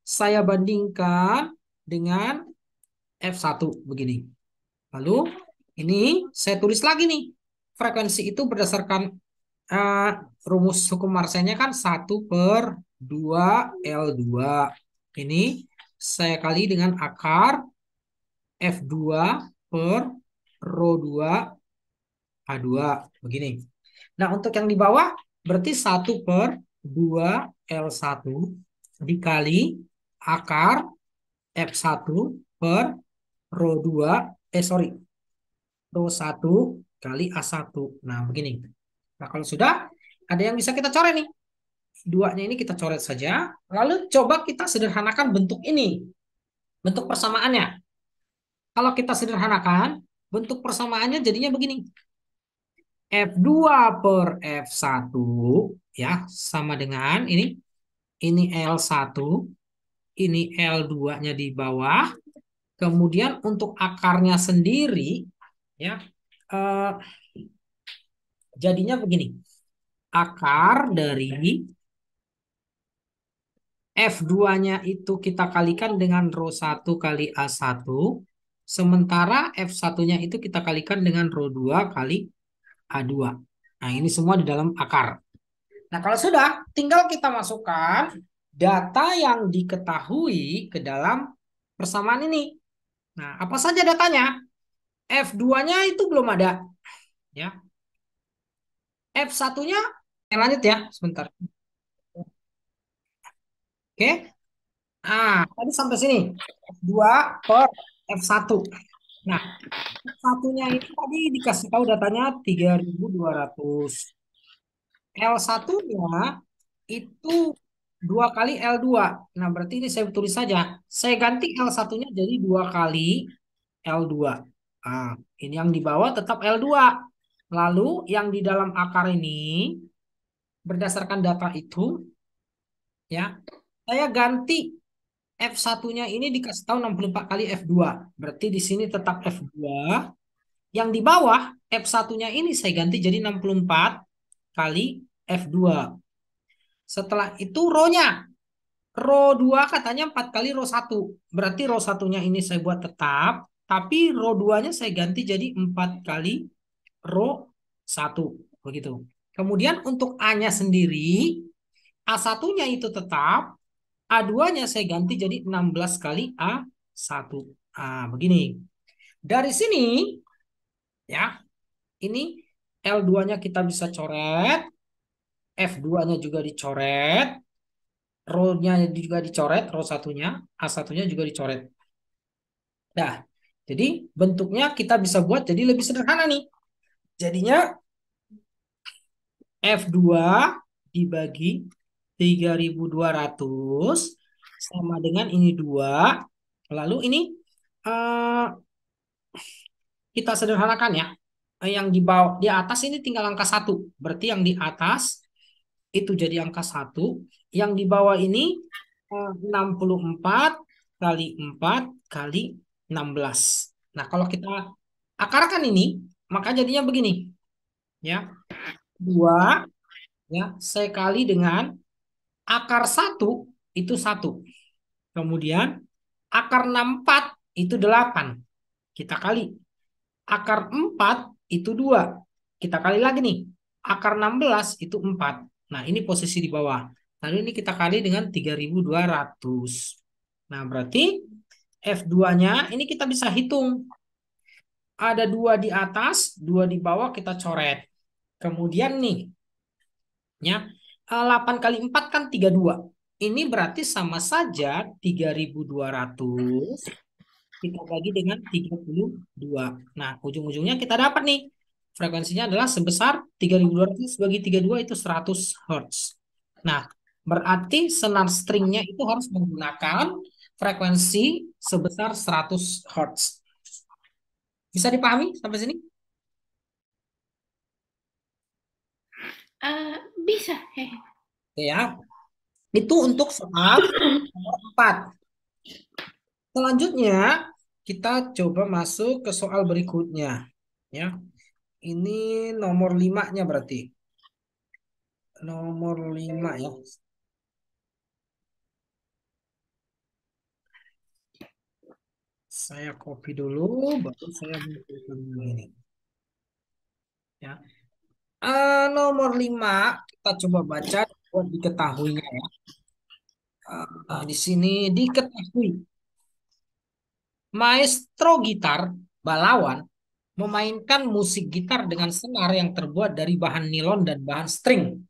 saya bandingkan dengan F1 begini. Lalu ini saya tulis lagi nih. Frekuensi itu berdasarkan uh, rumus hukum Mersenne kan 1/2L2. Ini saya kali dengan akar F2 per rho 2 A2. Begini. Nah, untuk yang di bawah berarti 1/2L1 dikali akar F1 per rho 2, sorry, rho 1 kali A1. Nah, begini. Nah, kalau sudah, ada yang bisa kita coret nih. Duanya ini kita coret saja. Lalu coba kita sederhanakan bentuk ini. Bentuk persamaannya. Kalau kita sederhanakan, bentuk persamaannya jadinya begini. F2 per F1 ya sama dengan ini L1, ini L2-nya di bawah. Kemudian untuk akarnya sendiri ya eh, jadinya begini. Akar dari F2-nya itu kita kalikan dengan rho 1 kali A1. Sementara F1-nya itu kita kalikan dengan rho 2 kali A2. Nah, ini semua di dalam akar. Nah, kalau sudah, tinggal kita masukkan data yang diketahui ke dalam persamaan ini. Nah, apa saja datanya? F2-nya itu belum ada. Ya. F1-nya, lanjut ya, sebentar. Oke. Nah, tadi sampai sini. F2 per F1. Nah, F1-nya itu tadi dikasih tahu datanya 3200. L1-nya itu 2 kali L2. Nah, berarti ini saya tulis saja. Saya ganti L1-nya jadi 2 kali L2. Nah, ini yang di bawah tetap L2. Lalu yang di dalam akar ini, berdasarkan data itu, ya, saya ganti F1-nya ini dikasih tahu 64 kali F2. Berarti di sini tetap F2. Yang di bawah, F1-nya ini saya ganti jadi 64 kali F2. Setelah itu rho-nya. Row 2 katanya 4 kali row 1. Berarti row 1-nya ini saya buat tetap. Tapi row 2-nya saya ganti jadi 4 kali row 1. Begitu. Kemudian untuk A-nya sendiri, A1-nya itu tetap. A2-nya saya ganti jadi 16 kali A1. Begini. Dari sini, ya, ini L2-nya kita bisa coret. F2-nya juga dicoret. Row-nya juga dicoret, row satunya, A1-nya juga dicoret. Nah, jadi bentuknya kita bisa buat jadi lebih sederhana nih. Jadinya F2 dibagi 3200 sama dengan ini 2. Lalu ini eh, kita sederhanakan ya. Yang di bawah, di atas ini tinggal angka 1. Berarti yang di atas itu jadi angka 1. Yang di bawah ini 64 kali 4 kali 16. Nah, kalau kita akarkan ini, maka jadinya begini. Ya, 2 ya, saya kali dengan akar 1 itu 1. Kemudian akar 64 itu 8. Kita kali. Akar 4 itu 2. Kita kali lagi nih. Akar 16 itu 4. Nah, ini posisi di bawah. Lalu ini kita kali dengan 3200. Nah, berarti F2-nya ini kita bisa hitung. Ada 2 di atas, 2 di bawah kita coret. Kemudian nih, ya, 8 kali 4 kan 32. Ini berarti sama saja 3.200 kita bagi dengan 32. Nah, ujung-ujungnya kita dapat nih. Frekuensinya adalah sebesar 3.200 bagi 32 itu 100 Hz. Nah, berarti senar stringnya itu harus menggunakan frekuensi sebesar 100 Hz. Bisa dipahami sampai sini? Bisa. Oke ya. Itu untuk soal nomor 4. Selanjutnya, kita coba masuk ke soal berikutnya. Ya, ini nomor 5-nya berarti. Nomor 5 ya. Saya copy dulu, baru saya munculkan ini. Ya. Nomor 5 kita coba baca buat diketahuinya ya. Di sini diketahui. Maestro gitar, Balawan, memainkan musik gitar dengan senar yang terbuat dari bahan nilon dan bahan string.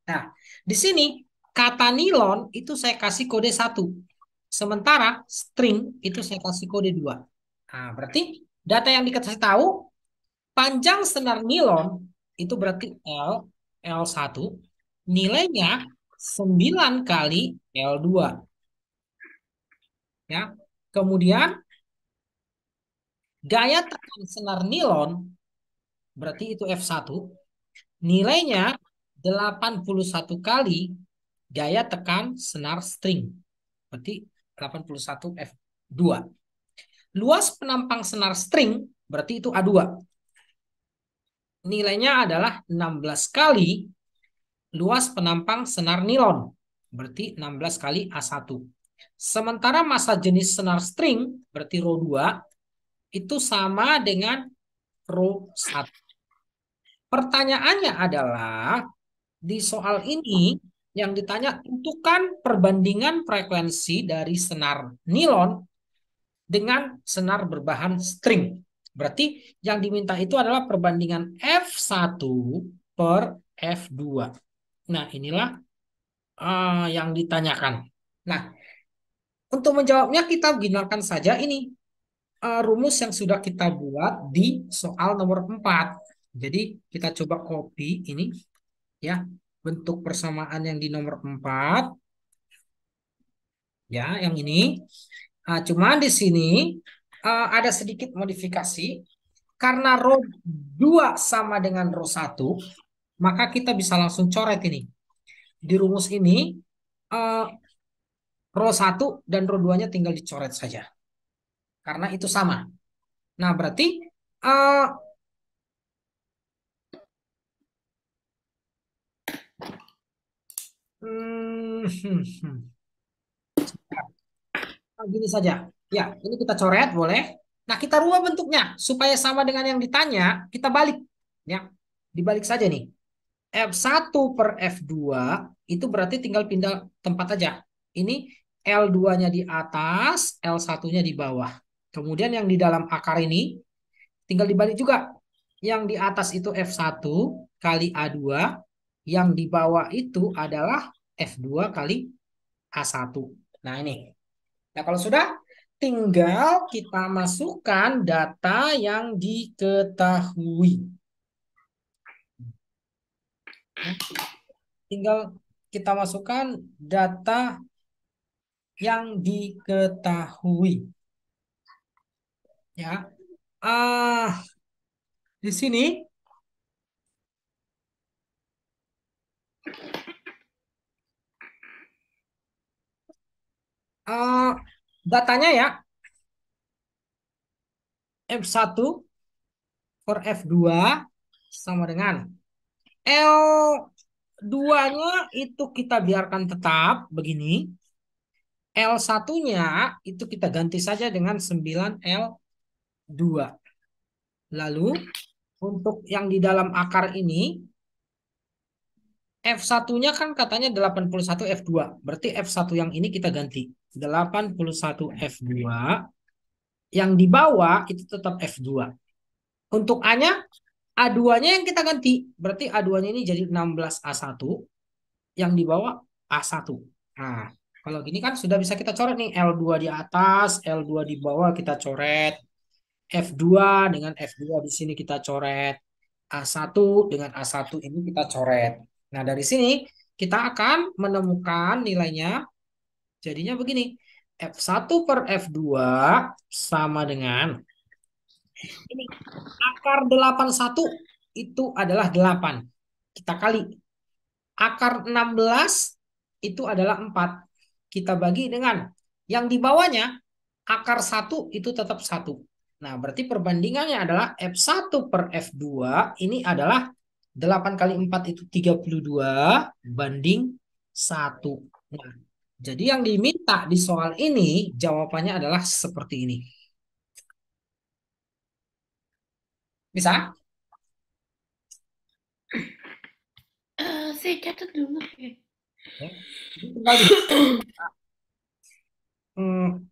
Nah, di sini kata nilon itu saya kasih kode 1. Sementara string itu saya kasih kode 2. Nah, berarti data yang dikasih tahu panjang senar nilon itu berarti L1 nilainya 9 kali L2 ya. Kemudian gaya tekan senar nilon berarti itu F1 nilainya 81 kali gaya tekan senar string. Berarti 81 F2. Luas penampang senar string berarti itu A2. Nilainya adalah 16 kali luas penampang senar nilon. Berarti 16 kali A1. Sementara massa jenis senar string berarti rho 2 itu sama dengan rho 1. Pertanyaannya adalah di soal ini yang ditanya tentukan perbandingan frekuensi dari senar nilon dengan senar berbahan string. Berarti yang diminta itu adalah perbandingan F1 per F2. Nah, inilah yang ditanyakan. Nah, untuk menjawabnya kita gunakan saja ini rumus yang sudah kita buat di soal nomor 4. Jadi kita coba copy ini ya, bentuk persamaan yang di nomor 4 ya, yang ini. Cuman di sini ada sedikit modifikasi karena rho 2 sama dengan rho 1, maka kita bisa langsung coret ini. Di rumus ini uh, rho 1 dan rho 2-nya tinggal dicoret saja. Karena itu sama. Nah, berarti uh, gini saja. Ya, ini kita coret boleh. Nah, kita rubah bentuknya supaya sama dengan yang ditanya, kita balik. Ya, dibalik saja nih. F1 per F2 itu berarti tinggal pindah tempat aja. Ini L2-nya di atas, L1-nya di bawah. Kemudian yang di dalam akar ini tinggal dibalik juga. Yang di atas itu F1 kali A2, yang di bawah itu adalah F2 kali A1. Nah, ini. Nah, kalau sudah, tinggal kita masukkan data yang diketahui. Ya. Tinggal kita masukkan data yang diketahui. Ya. Di sini datanya ya F1 per F2 sama dengan L2-nya itu kita biarkan tetap begini. L1-nya itu kita ganti saja dengan 9L2. Lalu untuk yang di dalam akar ini F1-nya kan katanya 81 F2. Berarti F1 yang ini kita ganti. 81 F2. Yang di bawah itu tetap F2. Untuk A-nya A2-nya yang kita ganti. Berarti A2-nya ini jadi 16A1, yang di bawah A1. Nah, kalau gini kan sudah bisa kita coret nih. L2 di atas, L2 di bawah kita coret. F2 dengan F2 di sini kita coret. A1 dengan A1 ini kita coret. Nah, dari sini kita akan menemukan nilainya. Jadinya begini. F1 per F2 sama dengan ini. Akar 81 itu adalah 8. Kita kali. Akar 16 itu adalah 4. Kita bagi dengan yang di bawahnya, akar 1 itu tetap 1. Nah, berarti perbandingannya adalah F1 per F2 ini adalah 8 kali 4 itu 32 banding 1. Nah, jadi yang diminta di soal ini jawabannya adalah seperti ini. Bisa? Saya catat dulu ya. Oke. Jadi tinggal di hmm,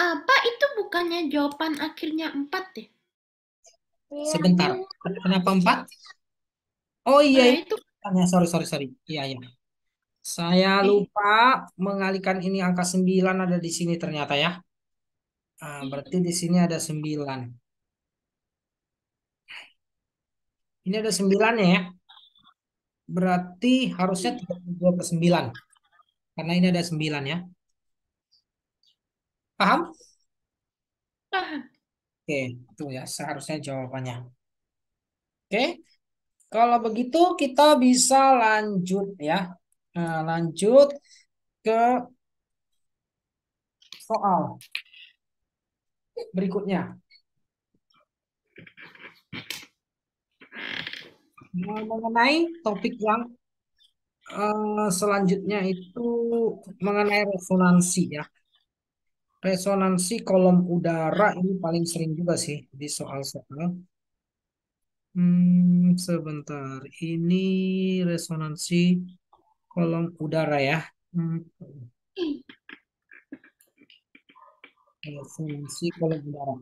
Apa itu bukannya jawaban akhirnya 4 deh? sebentar. Kenapa 4? Oh iya, Nah, ini. itu Sorry, sorry, sorry. Iya, iya. Saya eh, lupa mengalihkan ini angka 9 ada di sini ternyata ya. Berarti di sini ada 9. Ini ada 9 ya. Berarti harusnya 32 per 9. Karena ini ada 9 ya. Paham? paham. Oke, itu ya seharusnya jawabannya. Oke, kalau begitu kita bisa lanjut ya. Lanjut ke soal berikutnya. Mengenai topik yang selanjutnya itu mengenai resonansi ya. Resonansi kolom udara ini paling sering juga sih di soal-soal. Sebentar. Ini resonansi kolom udara ya. Hmm, Resonansi kolom udara.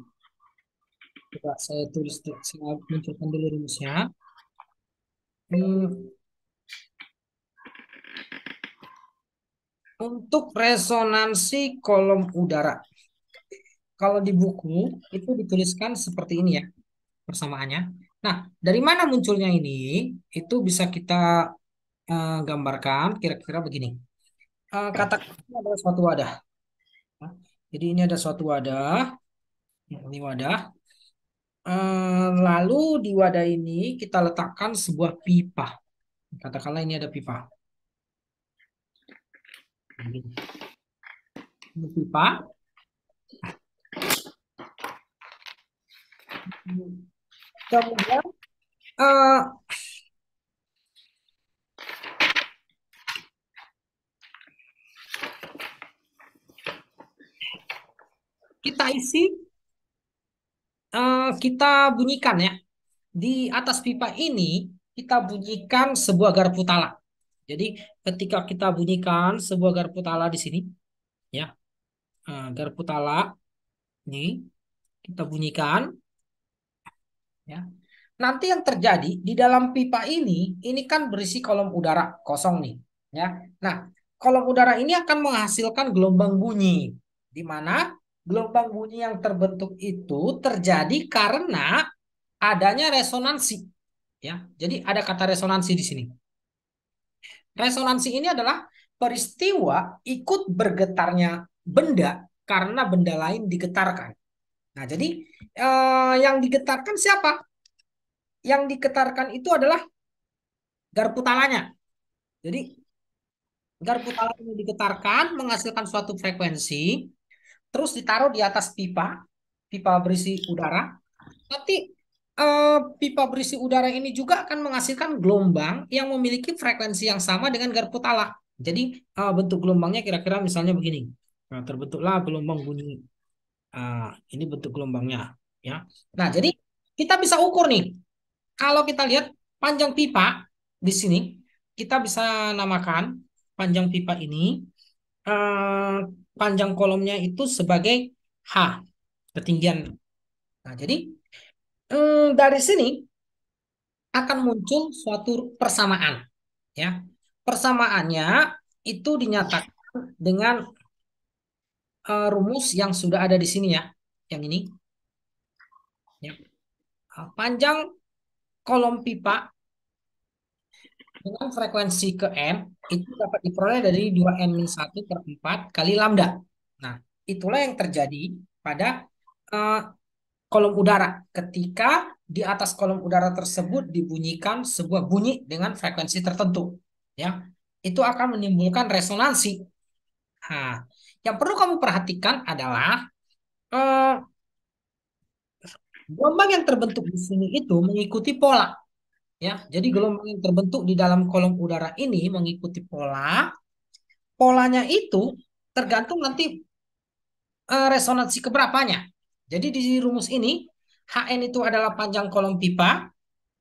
Coba saya tulis, saya munculkan dulu rumusnya. Hmm, untuk resonansi kolom udara. Kalau di buku itu dituliskan seperti ini ya persamaannya. Nah, dari mana munculnya ini? Itu bisa kita gambarkan kira-kira begini. Katakan ini adalah suatu wadah. Nah, jadi ini ada suatu wadah. Ya, ini wadah. Lalu di wadah ini kita letakkan sebuah pipa. Katakanlah ini ada pipa. Ini pipa. Kemudian eh, kita isi, kita bunyikan ya. Di atas pipa ini kita bunyikan sebuah garpu tala. Jadi ketika kita bunyikan sebuah garpu tala di sini, ya, garpu tala ini kita bunyikan, ya. Nanti yang terjadi di dalam pipa ini kan berisi kolom udara kosong nih, ya. Nah, kolom udara ini akan menghasilkan gelombang bunyi, di mana gelombang bunyi yang terbentuk itu terjadi karena adanya resonansi, ya. Jadi ada kata resonansi di sini. Resonansi ini adalah peristiwa ikut bergetarnya benda karena benda lain digetarkan. Nah, jadi yang digetarkan siapa? Yang digetarkan itu adalah garpu talanya. Jadi garpu tala ini digetarkan menghasilkan suatu frekuensi, terus ditaruh di atas pipa, pipa berisi udara. Nanti pipa berisi udara ini juga akan menghasilkan gelombang yang memiliki frekuensi yang sama dengan garpu tala. Jadi bentuk gelombangnya kira-kira misalnya begini. Nah, terbentuklah gelombang bunyi. Ah, ini bentuk gelombangnya, ya. Nah, jadi kita bisa ukur nih. Kalau kita lihat panjang pipa di sini, kita bisa namakan panjang pipa ini, eh, panjang kolomnya itu sebagai H, ketinggian. Nah, jadi dari sini akan muncul suatu persamaan, ya. Persamaannya itu dinyatakan dengan rumus yang sudah ada di sini ya, yang ini, ya. Panjang kolom pipa dengan frekuensi ke N itu dapat diperoleh dari 2N-1/4 kali lambda. Nah, itulah yang terjadi pada eh, kolom udara ketika di atas kolom udara tersebut dibunyikan sebuah bunyi dengan frekuensi tertentu. Ya, itu akan menimbulkan resonansi. Nah, yang perlu kamu perhatikan adalah eh, gelombang yang terbentuk di sini itu mengikuti pola. Ya, jadi gelombang yang terbentuk di dalam kolom udara ini mengikuti pola. Polanya itu tergantung nanti resonansi keberapanya. Jadi di rumus ini Hn itu adalah panjang kolom pipa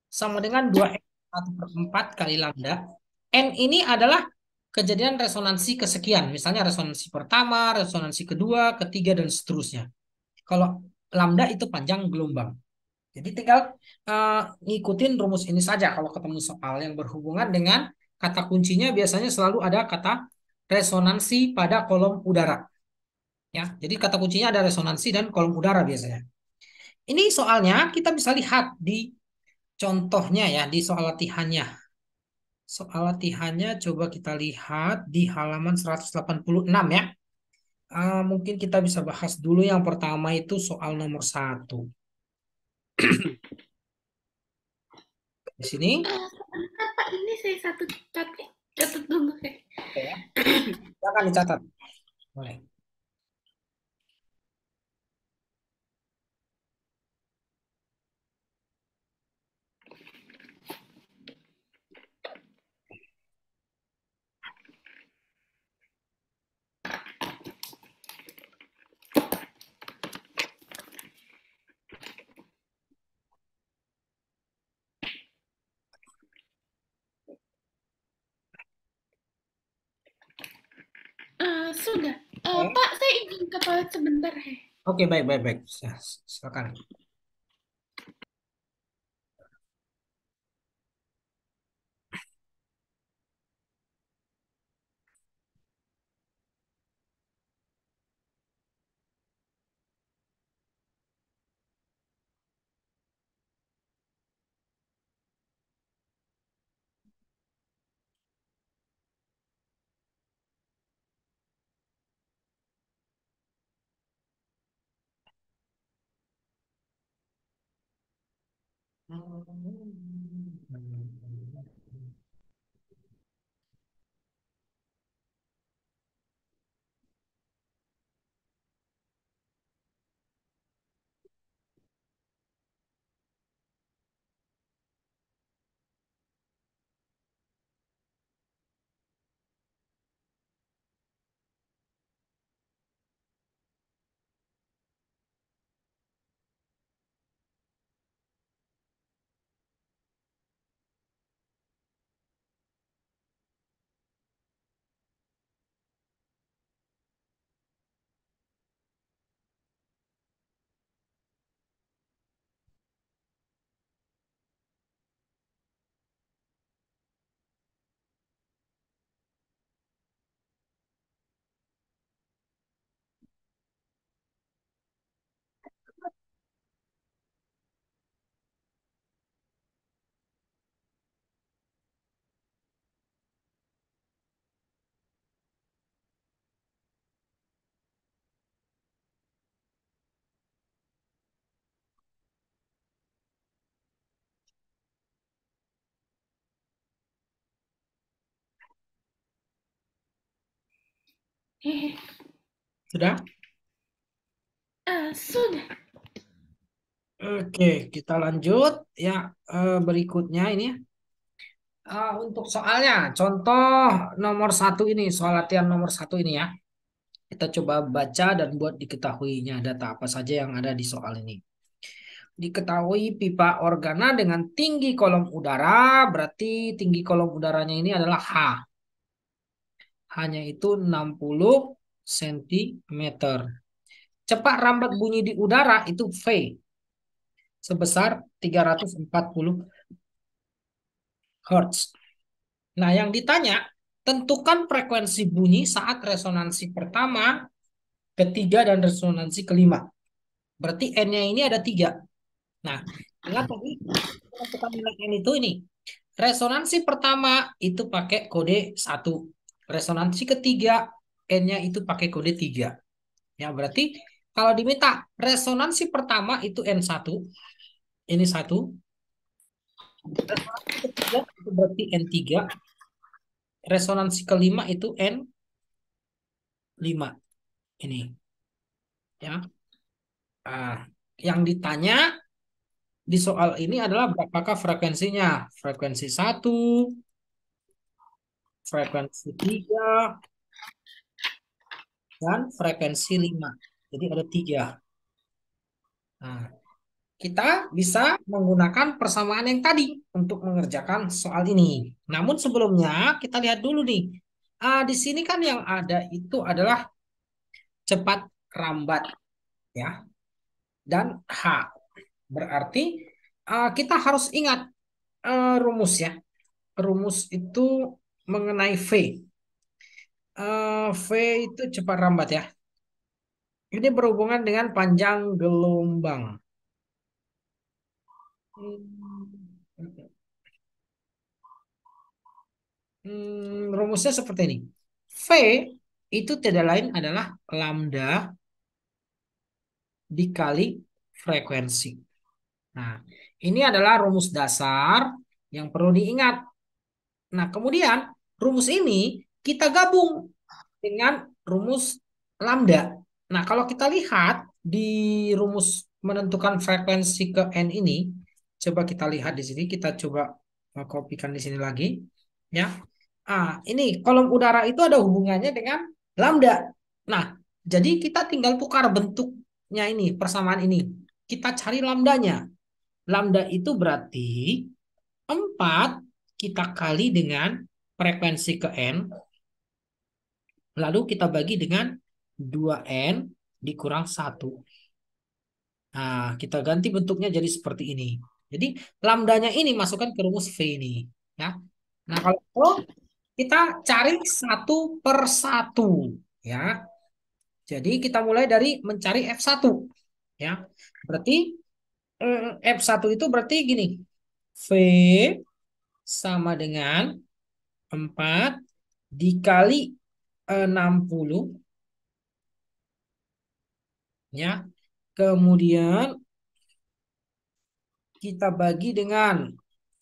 sama dengan 2n1/4 kali lambda. N ini adalah kejadian resonansi kesekian. Misalnya resonansi pertama, resonansi kedua, ketiga, dan seterusnya. Kalau lambda itu panjang gelombang. Jadi tinggal ngikutin rumus ini saja kalau ketemu soal yang berhubungan dengan kata kuncinya biasanya selalu ada kata resonansi pada kolom udara. Ya, jadi kata kuncinya ada resonansi dan kolom udara biasanya. Ini soalnya kita bisa lihat di contohnya ya, di soal latihannya. Soal latihannya coba kita lihat di halaman 186 ya. Mungkin kita bisa bahas dulu yang pertama itu soal nomor satu. Di sini, Sebentar Pak, ini saya satu catat dulu saya. oke ya, silakan dicatat. Boleh. Sudah. Oke, Pak, saya izin ke toilet sebentar ya. oke, baik, baik, baik. Silakan. Hehe. Sudah? Sudah. Oke, kita lanjut ya, berikutnya ini. Untuk soalnya, contoh nomor satu ini, soal latihan nomor satu ini ya. Kita coba baca dan buat diketahuinya data apa saja yang ada di soal ini. Diketahui pipa organa dengan tinggi kolom udara, berarti tinggi kolom udaranya ini adalah H. Hanya itu 60 cm. Cepat rambat bunyi di udara itu V sebesar 340 Hz. Nah, yang ditanya, tentukan frekuensi bunyi saat resonansi pertama, ketiga, dan resonansi kelima. Berarti N-nya ini ada tiga. Nah, ingat tadi menentukan nilai N itu ini. Resonansi pertama itu pakai kode satu. Resonansi ketiga, N-nya itu pakai kode 3. Ya, berarti kalau diminta resonansi pertama itu N1, ini satu. Resonansi ketiga itu berarti N3. Resonansi kelima itu N5. Ini ya. Ah, yang ditanya di soal ini adalah berapakah frekuensinya? Frekuensi satu, frekuensi 3, dan frekuensi 5. Jadi ada tiga. Nah, kita bisa menggunakan persamaan yang tadi untuk mengerjakan soal ini. Namun sebelumnya kita lihat dulu nih. Di sini kan yang ada itu adalah cepat rambat ya dan H. Berarti kita harus ingat rumus ya. Rumus itu mengenai V. V itu cepat rambat ya. Ini berhubungan dengan panjang gelombang. Hmm, rumusnya seperti ini. V itu tidak lain adalah lambda dikali frekuensi. Nah, ini adalah rumus dasar yang perlu diingat. Nah, kemudian rumus ini kita gabung dengan rumus lambda. Nah, kalau kita lihat di rumus menentukan frekuensi ke N ini, coba kita lihat di sini, kita coba kopikan di sini lagi, ya. Ini kolom udara itu ada hubungannya dengan lambda. Nah, jadi kita tinggal tukar bentuknya ini, persamaan ini. Kita cari lambdanya. Lambda itu berarti 4 kita kali dengan frekuensi ke N, lalu kita bagi dengan 2N dikurang 1. Nah, kita ganti bentuknya jadi seperti ini. Jadi, lambdanya ini masukkan ke rumus V ini. Ya. Nah, kalau itu kita cari satu per satu. Ya. Jadi, kita mulai dari mencari F1. Ya. Berarti F1 itu berarti gini. V sama dengan 4 dikali 60 ya. Kemudian kita bagi dengan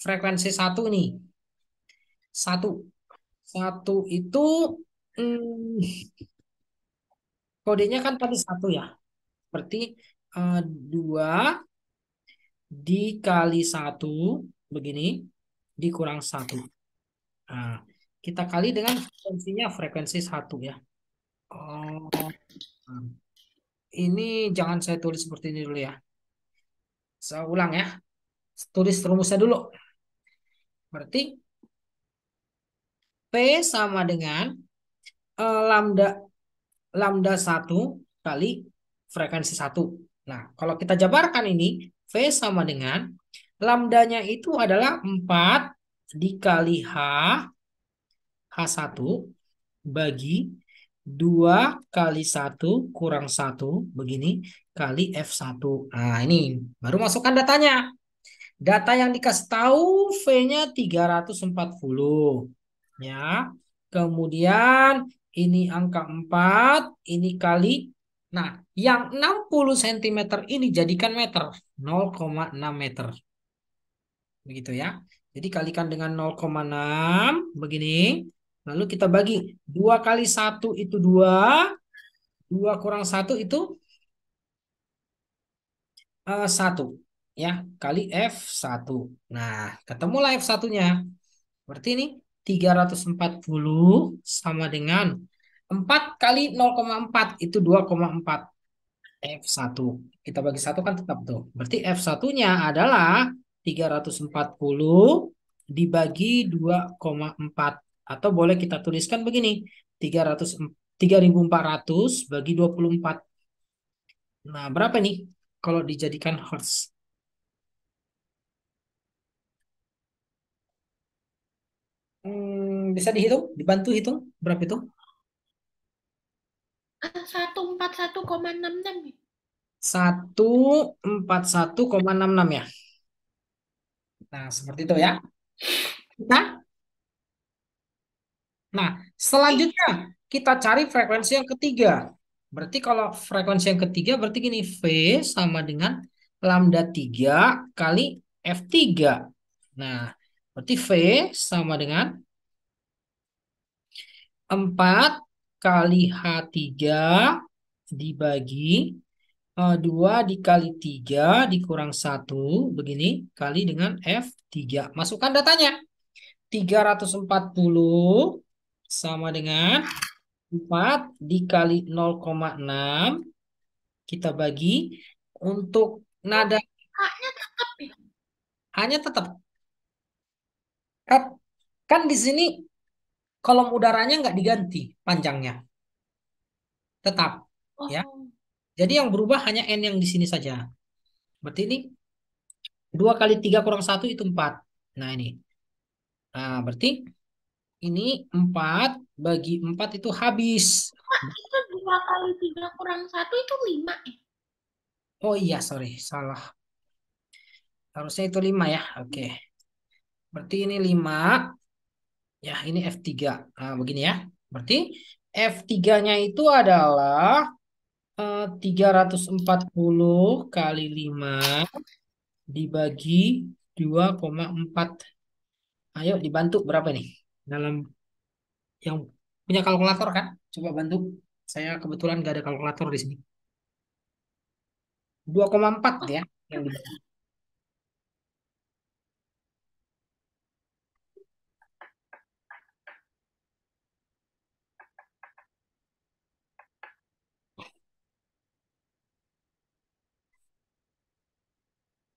frekuensi satu nih. Satu. Satu itu hmm, kodenya kan tadi satu ya. Berarti 2 dikali satu begini dikurang satu. Nah, kita kali dengan frekuensinya frekuensi satu ya. Oh, nah. Ini jangan saya tulis seperti ini dulu ya. Saya ulang ya. Tulis rumusnya dulu. Berarti P sama dengan lambda lambda satu kali frekuensi satu. Nah, kalau kita jabarkan ini, V sama dengan lambdanya itu adalah 4 dikali H1 bagi 2 kali satu kurang satu begini kali F1. Nah, ini baru masukkan datanya. Data yang dikasih tahu V-nya 340. Ya. Kemudian ini angka 4, ini kali. Nah, yang 60 cm ini jadikan meter, 0,6 meter. Begitu ya. Jadi kalikan dengan 0,6 begini. Lalu kita bagi 2 kali satu itu 2, 2 kurang satu itu 1 ya, kali F1. Nah, ketemulah F1-nya. Berarti ini 340 sama dengan 4 kali 0,4 itu 2,4 F1. Kita bagi satu kan tetap tuh. Berarti F1-nya adalah 340 dibagi 2,4. Atau boleh kita tuliskan begini. 300, 3.400 bagi 24. Nah, berapa nih kalau dijadikan Hertz? Bisa dihitung? Dibantu hitung? Berapa itu? 141,66 ya? 141,66 ya. Nah, seperti itu ya. Nah, nah, Ih, selanjutnya kita cari frekuensi yang ketiga. Berarti kalau frekuensi yang ketiga berarti gini, V sama dengan lambda 3 kali F3. Nah, berarti V sama dengan 4 kali H3 dibagi 2 dikali 3 dikurang 1 begini kali dengan F3. Masukkan datanya. 340 sama dengan 4 dikali 0,6 kita bagi untuk nada Kaknya tetap ya? hanya tetap kan, kan di sini kolom udaranya nggak diganti panjangnya tetap ya. Oh, Jadi yang berubah hanya n yang di sini saja. Berarti ini 2 kali 3 kurang 1 itu 4. Nah ini. Nah berarti ini 4 bagi 4 itu habis. itu 2 kali 3 kurang 1 itu 5 ya? Oh iya sorry salah. Harusnya itu 5 ya. Oke. Berarti ini 5. Ya, ini F3. Nah, begini ya. Berarti F3-nya itu adalah 340 kali 5 dibagi 2,4. Ayo dibantu berapa nih? Dalam yang punya kalkulator kan? Coba bantu. Saya kebetulan nggak ada kalkulator di sini. 2,4 Oh, ya yang dibantu.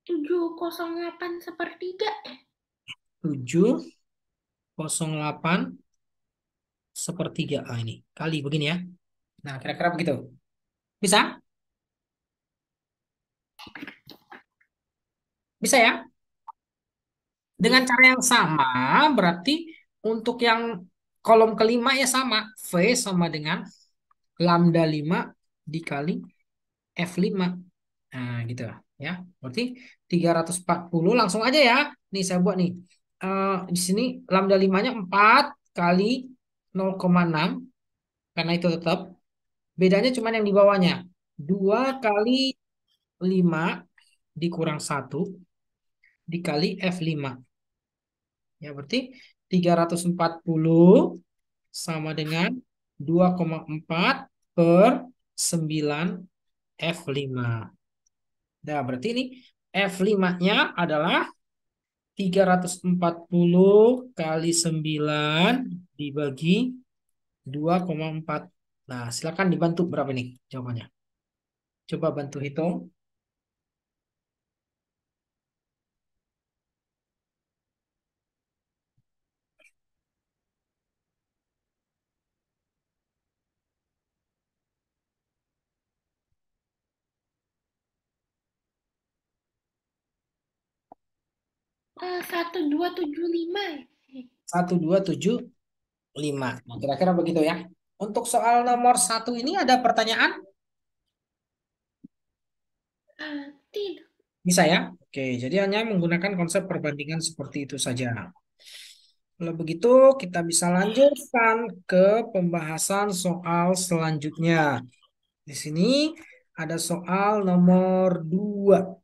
708 sepertiga ya? 708 sepertiga. Ah, ini kali begini ya. Nah, kira-kira begitu. Bisa? Bisa ya? Dengan Bisa. cara yang sama, berarti untuk yang kolom kelima ya sama. V sama dengan lambda 5 dikali F5. Nah, gitu ya. Berarti 340 langsung aja ya. Nih saya buat nih. Di sini lambda 5-nya 4 kali 0,6 karena itu tetap. Bedanya cuma yang di bawahnya. 2 kali 5 dikurang 1 dikali F5. Ya, berarti 340 sama dengan 2,4 per 9 F5. Nah, berarti ini F5-nya adalah 340 kali 9 dibagi 2,4. Nah, silakan dibantu berapa nih jawabannya. Coba bantu hitung. 1275 ya? 1275. Nah, kira-kira begitu ya. Untuk soal nomor satu ini ada pertanyaan? Tidak. Bisa ya? Oke, jadi hanya menggunakan konsep perbandingan seperti itu saja. Kalau begitu, kita bisa lanjutkan ke pembahasan soal selanjutnya. Di sini ada soal nomor 2.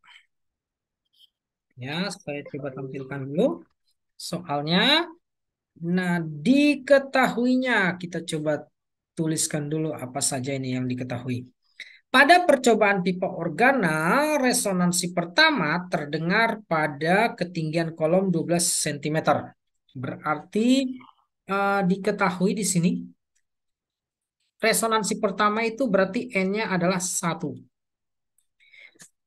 Ya, saya coba tampilkan dulu soalnya. Nah, diketahuinya, kita coba tuliskan dulu apa saja ini yang diketahui. Pada percobaan pipa organa, resonansi pertama terdengar pada ketinggian kolom 12 cm. Berarti diketahui di sini resonansi pertama itu berarti N-nya adalah 1.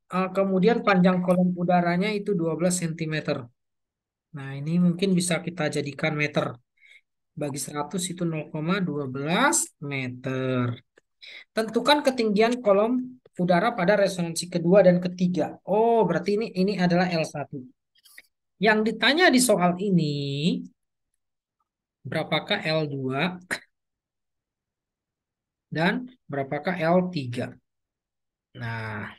Kemudian panjang kolom udaranya itu 12 cm. Nah, ini mungkin bisa kita jadikan meter. Bagi 100 itu 0,12 meter. Tentukan ketinggian kolom udara pada resonansi kedua dan ketiga. Oh, berarti ini adalah L1. Yang ditanya di soal ini, berapakah L2 dan berapakah L3? Nah,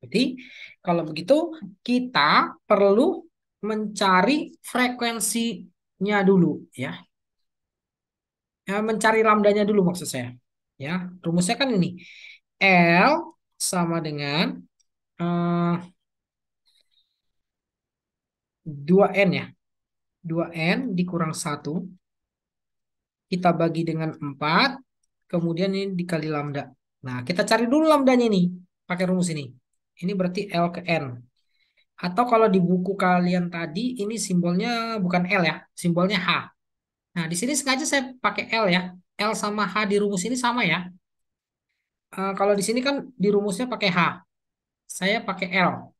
jadi kalau begitu kita perlu mencari frekuensinya dulu ya. Ya, mencari lambdanya dulu maksud saya. Ya, rumusnya kan ini. L sama dengan 2N ya. 2N dikurang 1 kita bagi dengan 4, kemudian ini dikali lambda. Nah, kita cari dulu lambdanya ini pakai rumus ini. Ini berarti L ke N. Atau kalau di buku kalian tadi ini simbolnya bukan L ya, simbolnya H. Nah, di sini sengaja saya pakai L ya. L sama H di rumus ini sama ya. Kalau di sini kan di rumusnya pakai H. Saya pakai L.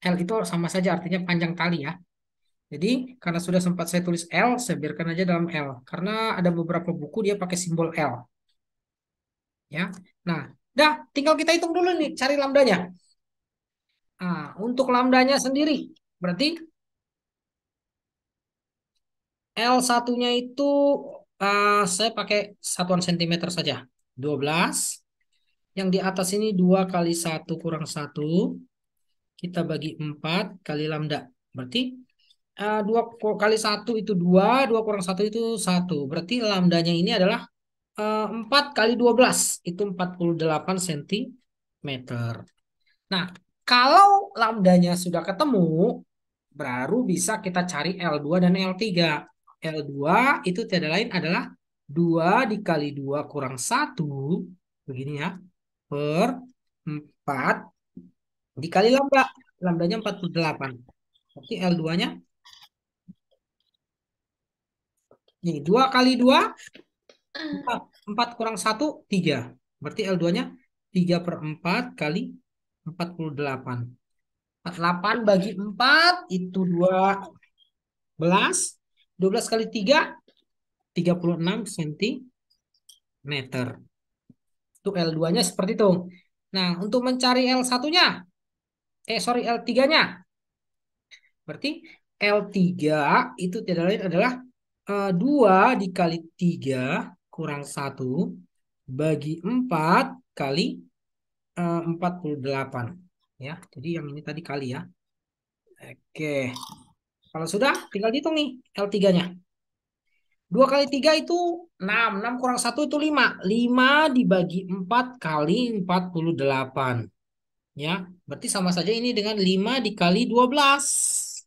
L itu sama saja artinya panjang tali ya. Jadi karena sudah sempat saya tulis L, saya biarkan aja dalam L. Karena ada beberapa buku dia pakai simbol L. Ya, nah, dah tinggal kita hitung dulu nih, cari lambdanya. Nah, untuk lambdanya sendiri, berarti L satunya itu saya pakai satuan sentimeter saja. 12. Yang di atas ini 2 kali 1 kurang 1. Kita bagi 4 kali lambda. Berarti 2 kali 1 itu 2, 2 kurang 1 itu 1. Berarti lambdanya ini adalah 4 kali 12. Itu 48 cm. Nah, kalau lambdanya sudah ketemu, baru bisa kita cari L2 dan L3. L2 itu tiada lain adalah 2 dikali 2 kurang 1, begini ya, per 4 dikali lambda. Lambdanya 48. Berarti L2-nya, ini 2 kali 2, 4. 4 kurang 1, 3. Berarti L2-nya 3 per 4 kali 48. 48 bagi 4 itu 12. 12 kali 3, 36 cm. Itu L2-nya seperti itu. Nah, untuk mencari L1-nya, sorry, L3-nya. Berarti L3 itu tidak lain adalah 2 dikali 3 kurang 1 bagi 4 kali 48. Ya, jadi yang ini tadi kali ya. Oke. Kalau sudah, tinggal dihitung nih L3-nya. 2 kali 3 itu 6. 6 kurang 1 itu 5. 5 dibagi 4 kali 48. Ya, berarti sama saja ini dengan 5 dikali 12.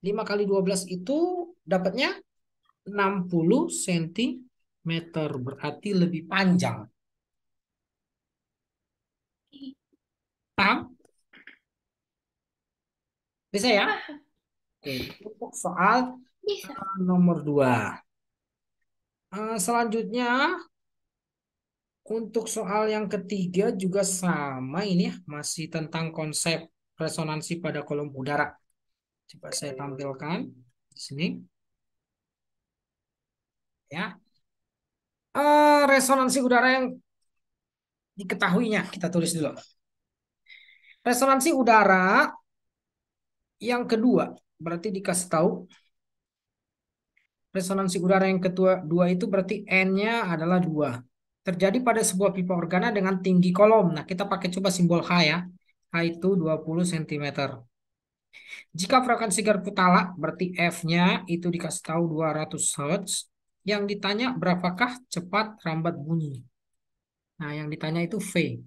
5 kali 12 itu dapatnya 60 cm. Berarti lebih panjang. Paham? Bisa ya? Oke, untuk soal Bisa. nomor 2. Selanjutnya, untuk soal yang ketiga juga sama ini ya, masih tentang konsep resonansi pada kolom udara. Coba saya tampilkan di sini. Ya, resonansi udara yang diketahuinya kita tulis dulu. Resonansi udara yang kedua berarti dikasih tahu resonansi udara yang kedua dua itu berarti N-nya adalah 2. Terjadi pada sebuah pipa organa dengan tinggi kolom. Nah, kita pakai coba simbol H ya. H itu 20 cm. Jika frekuensi garpu talak berarti F-nya itu dikasih tahu 200 Hz. Yang ditanya berapakah cepat rambat bunyi. Nah, yang ditanya itu V.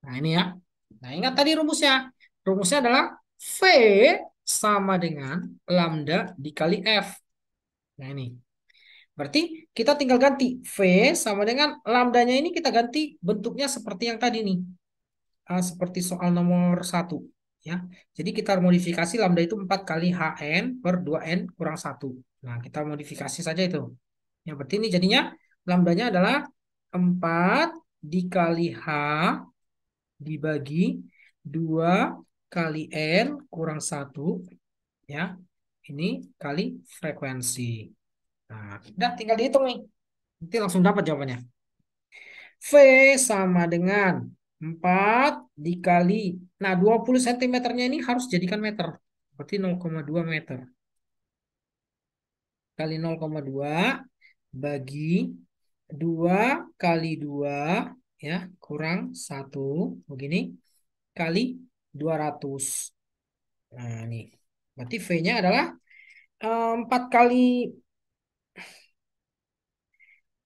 Nah, ini ya. Nah, ingat tadi rumusnya. Rumusnya adalah V sama dengan lambda dikali F. Nah, ini. Berarti kita tinggal ganti. V sama dengan lambdanya ini kita ganti bentuknya seperti yang tadi nih. Seperti soal nomor 1. ya. Jadi kita modifikasi lambda itu 4 kali Hn per 2n kurang satu. Nah, kita modifikasi saja itu. Ya, berarti ini jadinya lambdanya adalah 4 dikali H dibagi 2 kali n kurang satu, ya. Ini kali frekuensi. Nah, udah tinggal dihitung nih. Nanti langsung dapat jawabannya. V sama dengan 4 dikali. Nah, 20 cm-nya ini harus jadikan meter. Berarti 0,2 meter. Kali 0,2 bagi 2 kali 2, ya, kurang satu. Begini. Kali 200. Nah, ini. Berarti V-nya adalah 4 kali.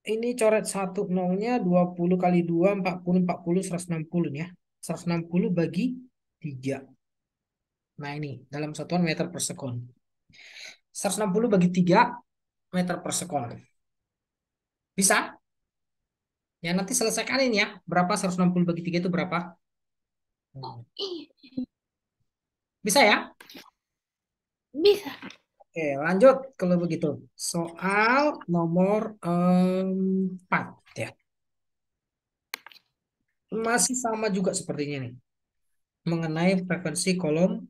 Ini coret satu nolnya 20 kali 2 40 160 nih ya. 160 bagi 3. Nah ini dalam satuan meter per sekon. 160 bagi 3 meter per sekon. Bisa? Ya nanti selesaikan ini ya. Berapa 160 bagi 3 itu berapa? Iya, Bisa ya? bisa. Oke lanjut kalau begitu. Soal nomor 4 ya. Masih sama juga sepertinya nih. Mengenai frekuensi kolom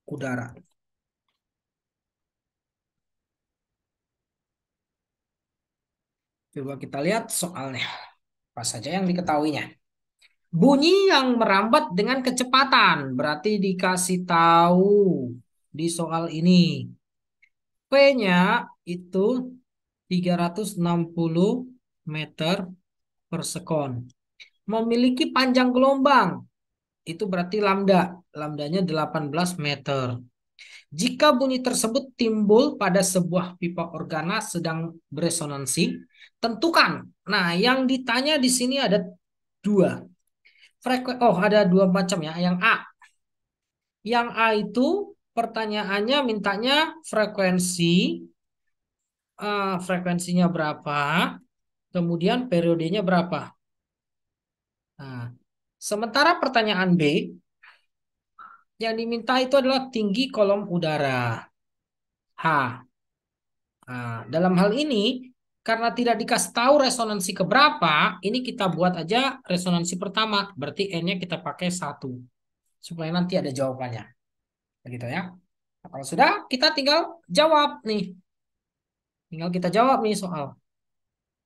udara. Coba kita lihat soalnya. Apa saja yang diketahuinya. Bunyi yang merambat dengan kecepatan. Berarti dikasih tahu di soal ini. P-nya itu 360 meter per sekon. Memiliki panjang gelombang. Itu berarti lambda. Lambdanya 18 meter. Jika bunyi tersebut timbul pada sebuah pipa organa sedang beresonansi, tentukan. Nah, yang ditanya di sini ada dua. Oh, ada dua macam ya. Yang A itu pertanyaannya mintanya frekuensinya berapa, kemudian periodenya berapa. Nah, sementara pertanyaan B yang diminta itu adalah tinggi kolom udara H. Nah, dalam hal ini karena tidak dikasih tahu resonansi keberapa, ini kita buat aja resonansi pertama. Berarti N-nya kita pakai 1 supaya nanti ada jawabannya. Begitu ya. Nah, kalau sudah, kita tinggal jawab nih. Tinggal kita jawab nih soal.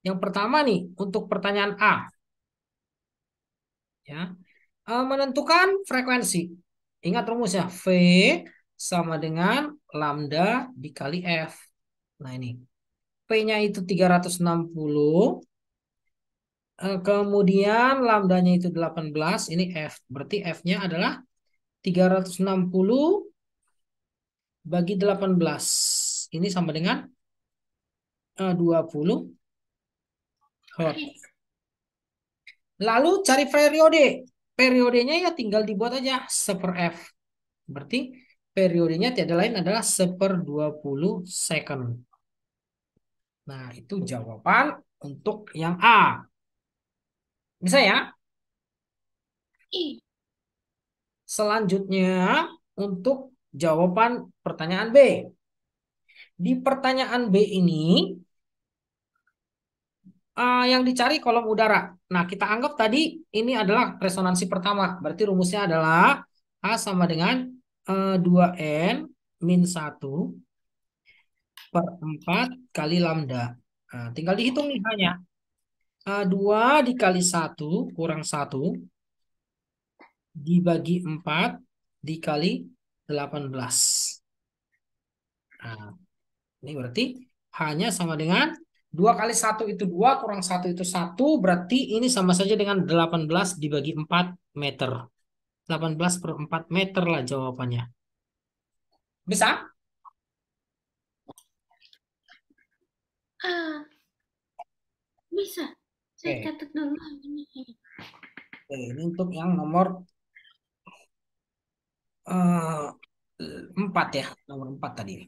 Yang pertama nih, untuk pertanyaan A. Ya, menentukan frekuensi. Ingat rumusnya, V sama dengan lambda dikali F. Nah ini, P-nya itu 360. Kemudian lambdanya itu 18. Ini F. Berarti F-nya adalah 360 bagi 18. Ini sama dengan 20 Hz. Lalu cari periode. Periodenya ya tinggal dibuat aja 1/F. Berarti periodenya tiada lain adalah 1/20 second. Nah, itu jawaban untuk yang A. Bisa ya? Iya. Selanjutnya untuk jawaban pertanyaan B. Di pertanyaan B ini yang dicari kolom udara. Nah, kita anggap tadi ini adalah resonansi pertama. Berarti rumusnya adalah A sama dengan 2N min 1 per 4 kali lambda. Nah, tinggal dihitung nih hanya. 2 dikali 1 kurang 1 dibagi 4 dikali 18. Nah, ini berarti hanya sama dengan 2 kali 1 itu 2 kurang 1 itu 1. Berarti ini sama saja dengan 18 dibagi 4 meter. 18/4 meter lah jawabannya. Bisa? Ah, bisa. Saya Oke. catat dulu ini. Oke, ini untuk yang nomor eh, 4 ya. Nomor 4 tadi.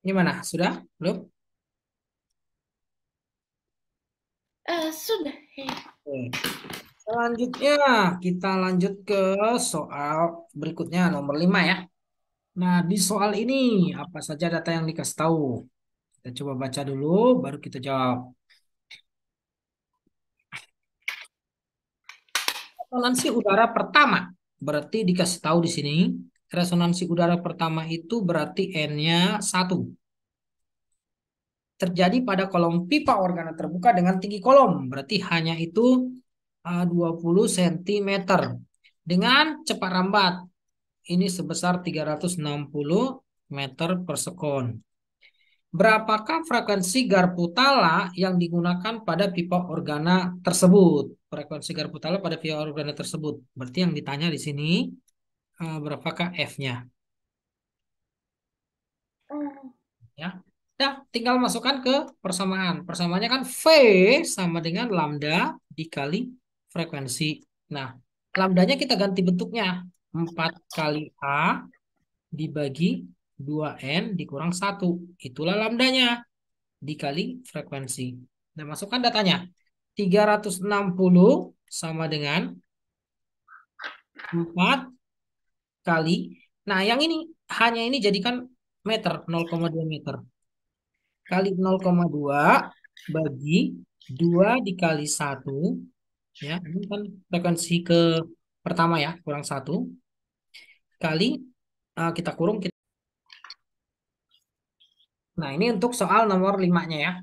Gimana? Sudah? Belum? Sudah. Oke. Selanjutnya kita lanjut ke soal berikutnya nomor 5 ya. Nah, di soal ini apa saja data yang dikasih tahu? Kita coba baca dulu baru kita jawab. Resonansi udara pertama berarti dikasih tahu di sini resonansi udara pertama itu berarti N-nya 1. Terjadi pada kolom pipa organa terbuka dengan tinggi kolom berarti hanya itu 20 cm dengan cepat rambat ini sebesar 360 meter per sekon. Berapakah frekuensi garpu tala yang digunakan pada pipa organa tersebut? Frekuensi garpu tala pada pipa organa tersebut. Berarti yang ditanya di sini berapakah F-nya? Oh, Ya. Nah, tinggal masukkan ke persamaan. Persamaannya kan V sama dengan lambda dikali frekuensi. Nah, lambdanya kita ganti bentuknya. 4 kali A dibagi 2N dikurang 1. Itulah lambdanya dikali frekuensi. Nah, masukkan datanya. 360 sama dengan 4 kali. Nah, yang ini hanya ini jadikan meter, 0,2 meter. Kali 0,2 bagi 2 dikali 1. Ya, ini kan frekuensi ke pertama ya, kurang 1. Kali kita kurung. Nah, ini untuk soal nomor 5-nya ya.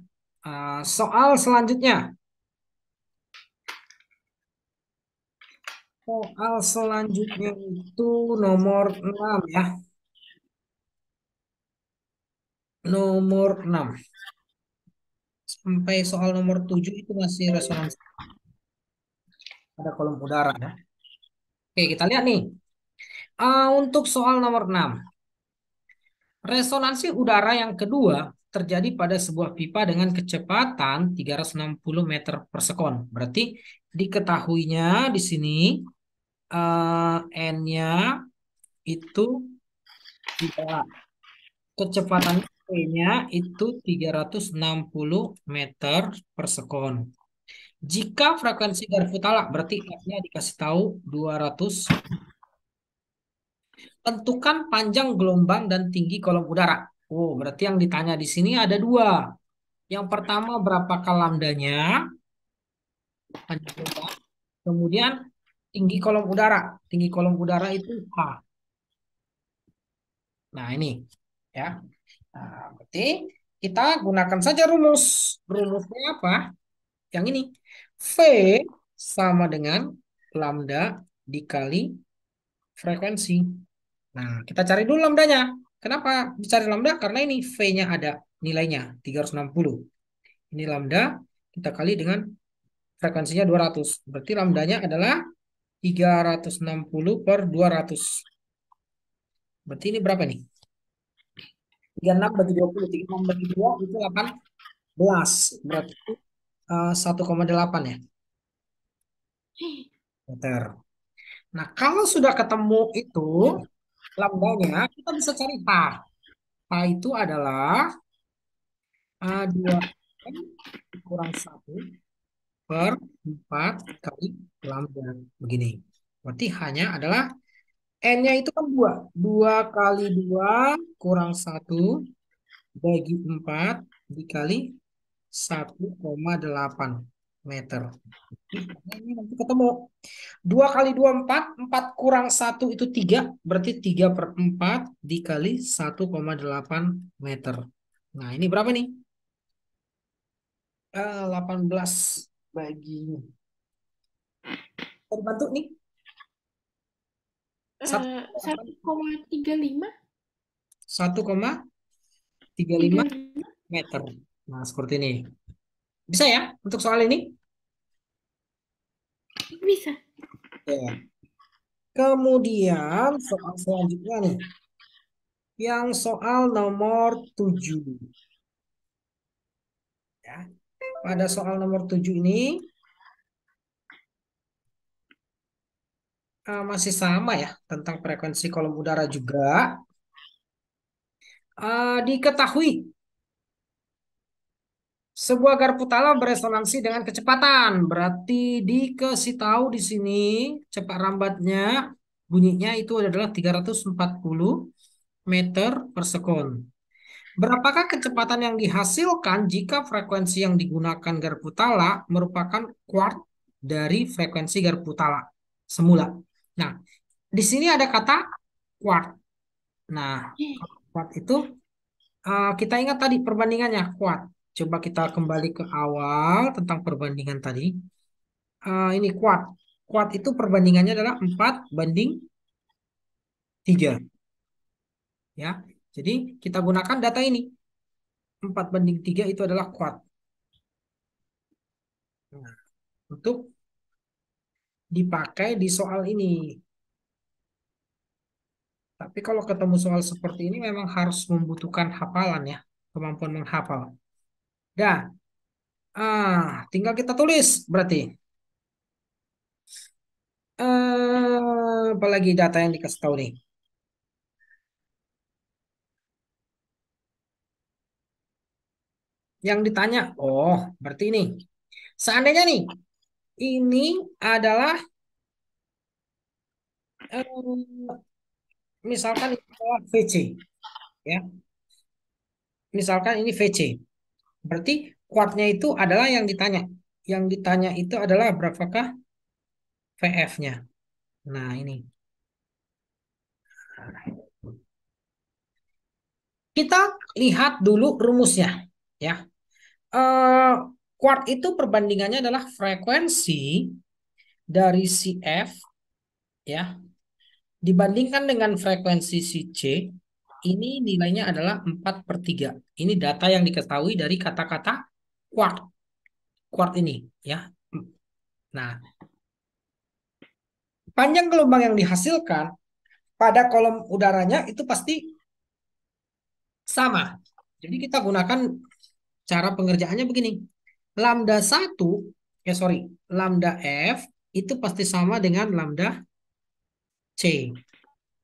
Soal selanjutnya. Soal selanjutnya itu nomor 6 ya. Nomor 6 sampai soal nomor 7 itu masih resonansi pada kolom udara ya. Oke, kita lihat nih. Untuk soal nomor 6, resonansi udara yang kedua terjadi pada sebuah pipa dengan kecepatan 360 meter per sekon. Berarti diketahuinya di sini N-nya itu tidak. Kecepatan V-nya itu 360 meter per sekon. Jika frekuensi Garfutala berarti F-nya dikasih tahu 200. Tentukan panjang gelombang dan tinggi kolom udara. Oh, berarti yang ditanya di sini ada dua. Yang pertama berapakah lambdanya, panjang gelombang. Kemudian tinggi kolom udara. Tinggi kolom udara itu H. Nah, ini ya. Nah, berarti kita gunakan saja rumus. Rumusnya apa? Yang ini. V sama dengan lambda dikali frekuensi. Nah, kita cari dulu lambdanya. Kenapa dicari lambda? Karena ini V-nya ada nilainya 360. Ini lambda kita kali dengan frekuensinya 200. Berarti lambdanya adalah 360 per 200. Berarti ini berapa nih? 36 bagi 20. 36 bagi 2 itu 18. Berarti 1,8 ya meter. Nah, kalau sudah ketemu itu lambdanya, kita bisa cari H. H itu adalah 2 kurang 1 per 4 kali lambda. Begini. Berarti hanya adalah N-nya itu kan 2. 2 kali 2 kurang 1 bagi 4 dikali 1,8 meter. Ini nanti ketemu. 2 kali 2 4. 4 kurang 1 itu 3. Berarti 3 per 4 dikali 1,8 meter. Nah, ini berapa nih? 18 bagi. Bisa dibantu nih. 1,35. 1,35 35 meter. Nah, seperti ini. Bisa ya untuk soal ini? bisa. Ya. Kemudian soal selanjutnya nih. Yang soal nomor 7. Ya. Pada soal nomor 7 ini masih sama ya tentang frekuensi kolom udara juga. Diketahui sebuah garpu tala beresonansi dengan kecepatan. Berarti dikasih tahu di sini cepat lambatnya bunyinya itu adalah 340 meter per sekon. Berapakah kecepatan yang dihasilkan jika frekuensi yang digunakan garpu tala merupakan kuart dari frekuensi garpu tala semula? Nah, di sini ada kata kuart. Nah, kuart itu kita ingat tadi perbandingannya kuat. Coba kita kembali ke awal tentang perbandingan tadi. Ini kuat. Kuat itu perbandingannya adalah 4:3. Ya. Jadi kita gunakan data ini. 4:3 itu adalah kuat. Nah, untuk dipakai di soal ini. Tapi kalau ketemu soal seperti ini memang harus membutuhkan hafalan ya. Kemampuan menghafal. Dah. Tinggal kita tulis berarti. Apalagi data yang dikasih tahu nih. Yang ditanya, oh berarti ini. Seandainya nih, ini adalah eh, misalkan ini adalah VC, ya. Misalkan ini VC. Berarti kuartnya itu adalah yang ditanya. Yang ditanya itu adalah berapakah VF-nya. Nah, ini. Kita lihat dulu rumusnya, ya. Eh, Kuart itu perbandingannya adalah frekuensi dari si F, ya, dibandingkan dengan frekuensi si C, ini nilainya adalah 4/3. Ini data yang diketahui dari kata-kata quart. Quart ini, ya. Nah, panjang gelombang yang dihasilkan pada kolom udaranya itu pasti sama. Jadi kita gunakan cara pengerjaannya begini. Lambda 1, sorry, lambda F itu pasti sama dengan lambda C.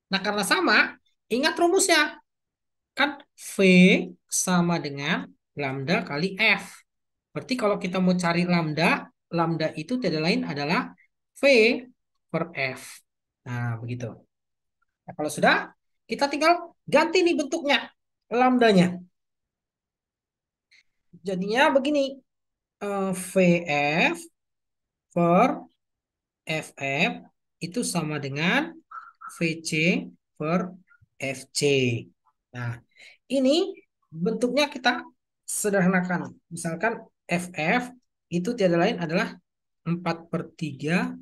Nah, karena sama, ingat rumusnya. Kan V sama dengan lambda kali F. Berarti kalau kita mau cari lambda, lambda itu tidak lain adalah V per F. Nah, begitu. Nah, kalau sudah, kita tinggal ganti nih bentuknya, lambdanya. Jadinya begini, VF per FF itu sama dengan VC per FC. Nah, ini bentuknya kita sederhanakan. Misalkan FF itu tiada lain adalah 4/3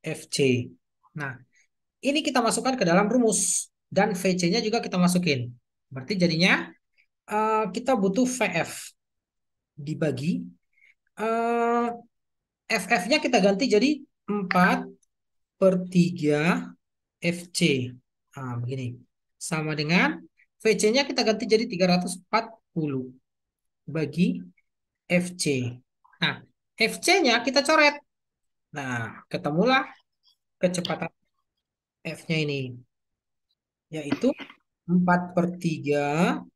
FC. Nah, ini kita masukkan ke dalam rumus. Dan VC-nya juga kita masukin. Berarti jadinya kita butuh VF dibagi. eh, FF-nya kita ganti jadi 4/3 FC. Nah, begini. Sama dengan VC-nya kita ganti jadi 340 bagi FC. Nah, FC-nya kita coret. Nah, ketemulah kecepatan F-nya ini. Yaitu 4/3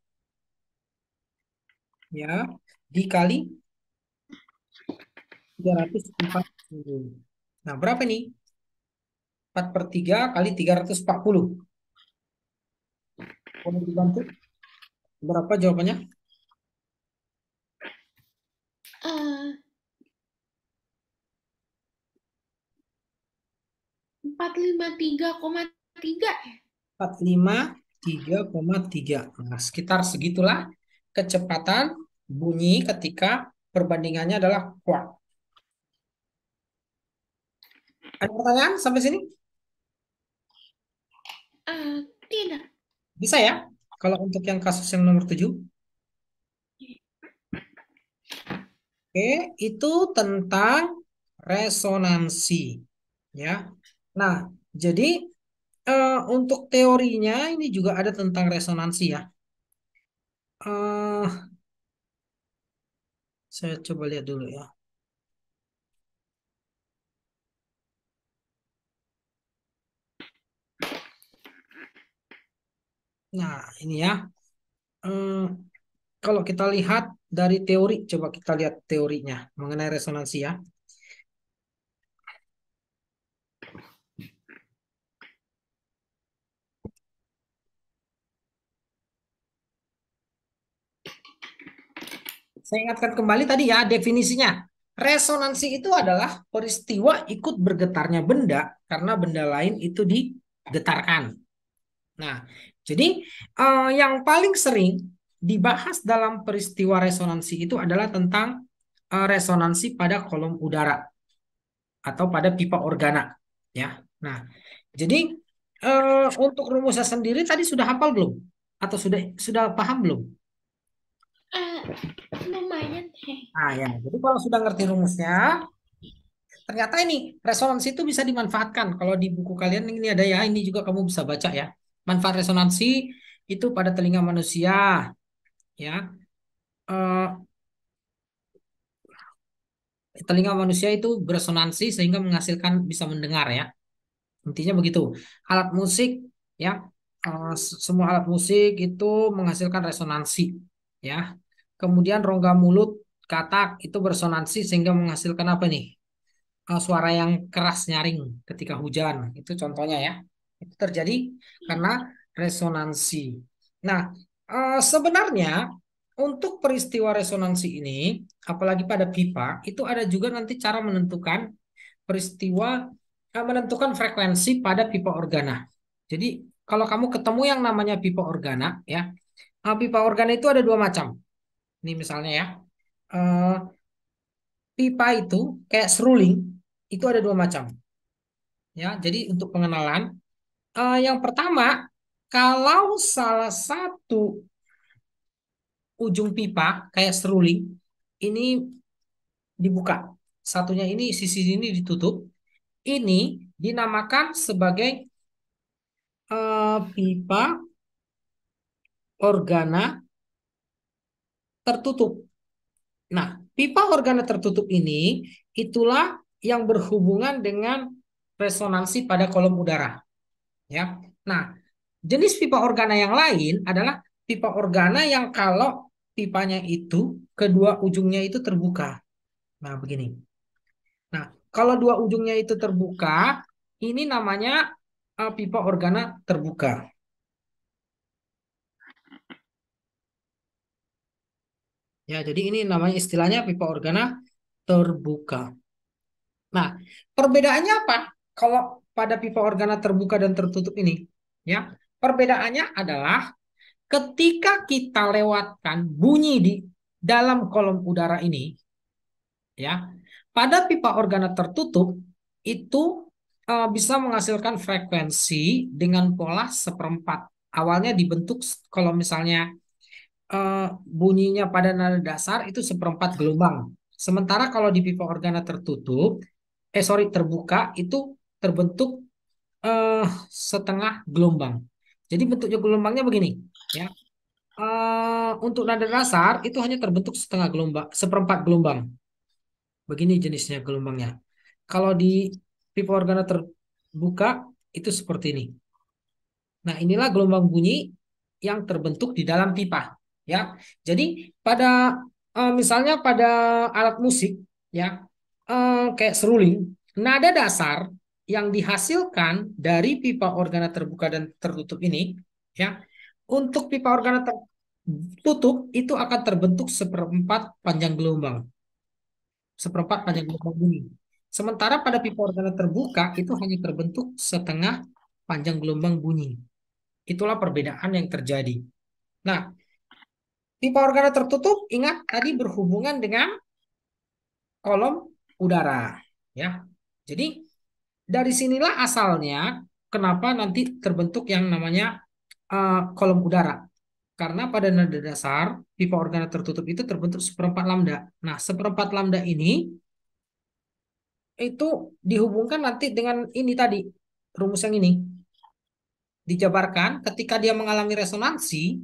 ya dikali 340. Nah, berapa nih? 4/3 kali 340. Boleh dibantu? Berapa jawabannya? Eh, 453,3 ya? 453,3. Nah, sekitar segitulah kecepatan bunyi ketika perbandingannya adalah kuart. Ada pertanyaan sampai sini? Tidak. Bisa ya? Kalau untuk yang kasus yang nomor 7. Oke, itu tentang resonansi. Ya. Nah, jadi untuk teorinya ini juga ada tentang resonansi ya. eh saya coba lihat dulu ya. Nah, ini ya. Eh, Kalau kita lihat dari teori, coba kita lihat teorinya mengenai resonansi ya. Saya ingatkan kembali tadi ya definisinya. Resonansi itu adalah peristiwa ikut bergetarnya benda karena benda lain itu digetarkan. Nah, jadi yang paling sering dibahas dalam peristiwa resonansi itu adalah tentang resonansi pada kolom udara atau pada pipa organa, ya. Nah, jadi untuk rumusnya sendiri tadi sudah hafal belum? Atau sudah paham belum? Eh, lumayan deh. Nah, ya. Jadi kalau sudah ngerti rumusnya, ternyata ini resonansi itu bisa dimanfaatkan. Kalau di buku kalian ini ada ya, ini juga kamu bisa baca ya. Manfaat resonansi itu pada telinga manusia, ya. Eh, Telinga manusia itu beresonansi sehingga menghasilkan bisa mendengar ya. Intinya begitu. Alat musik ya, semua alat musik itu menghasilkan resonansi ya. Kemudian rongga mulut, katak itu beresonansi sehingga menghasilkan apa nih? Suara yang keras nyaring ketika hujan. Itu contohnya ya. Itu terjadi karena resonansi. Nah, sebenarnya untuk peristiwa resonansi ini, apalagi pada pipa, itu ada juga nanti cara menentukan peristiwa menentukan frekuensi pada pipa organa. Jadi kalau kamu ketemu yang namanya pipa organa, ya, pipa organa itu ada dua macam. Ini misalnya ya, eh, pipa itu kayak seruling itu ada dua macam. Ya, jadi untuk pengenalan, yang pertama, kalau salah satu ujung pipa kayak seruling ini dibuka, satunya ini sisi ini ditutup, ini dinamakan sebagai pipa organa tertutup. Nah, pipa organa tertutup ini itulah yang berhubungan dengan resonansi pada kolom udara, ya. Nah, jenis pipa organa yang lain adalah pipa organa yang kalau pipanya itu kedua ujungnya itu terbuka. Nah, begini. Nah, kalau dua ujungnya itu terbuka, ini namanya pipa organa terbuka. Ya, jadi ini namanya istilahnya pipa organa terbuka. Nah, perbedaannya apa? Kalau pada pipa organa terbuka dan tertutup ini, ya, perbedaannya adalah ketika kita lewatkan bunyi di dalam kolom udara ini, ya, pada pipa organa tertutup itu bisa menghasilkan frekuensi dengan pola seperempat. Awalnya dibentuk kalau misalnya bunyinya pada nada dasar itu seperempat gelombang. Sementara kalau di pipa organa tertutup, sorry terbuka itu terbentuk eh, setengah gelombang. Jadi bentuknya gelombangnya begini, ya. Untuk nada dasar itu hanya terbentuk setengah gelombang, seperempat gelombang. Begini jenisnya gelombangnya. Kalau di pipa organa terbuka itu seperti ini. Nah, inilah gelombang bunyi yang terbentuk di dalam pipa, ya. Jadi pada misalnya pada alat musik, ya, kayak seruling, nada dasar yang dihasilkan dari pipa organa terbuka dan tertutup ini, ya, untuk pipa organa tertutup itu akan terbentuk seperempat panjang gelombang, seperempat panjang gelombang bunyi. Sementara pada pipa organa terbuka itu hanya terbentuk setengah panjang gelombang bunyi. Itulah perbedaan yang terjadi. Nah, pipa organa tertutup ingat tadi berhubungan dengan kolom udara, ya. Jadi dari sinilah asalnya kenapa nanti terbentuk yang namanya kolom udara. Karena pada nada dasar pipa organa tertutup itu terbentuk seperempat lambda. Nah, seperempat lambda ini itu dihubungkan nanti dengan ini tadi rumus yang ini dijabarkan ketika dia mengalami resonansi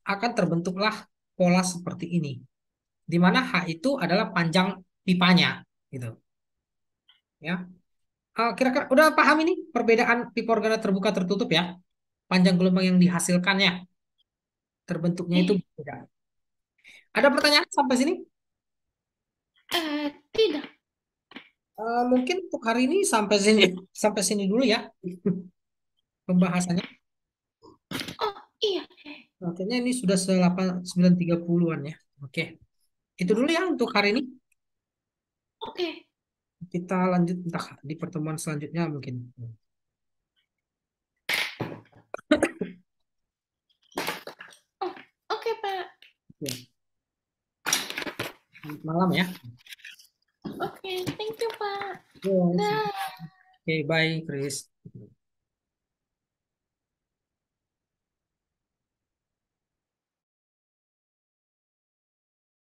akan terbentuklah pola seperti ini, di mana H itu adalah panjang pipanya, gitu. Ya, kira-kira udah paham ini perbedaan pipa organa terbuka tertutup ya, panjang gelombang yang dihasilkannya. terbentuknya itu Eh, beda. Ada pertanyaan sampai sini? tidak. Mungkin untuk hari ini sampai sini dulu ya pembahasannya. Oh, iya. Makanya ini sudah 9.30-an ya. Oke, itu dulu ya untuk hari ini. Oke. Kita lanjut entah di pertemuan selanjutnya mungkin. Oh, oke, Pak. Ya, selamat malam ya. Oke, thank you, Pak. Yo, Dah. oke, bye, Chris.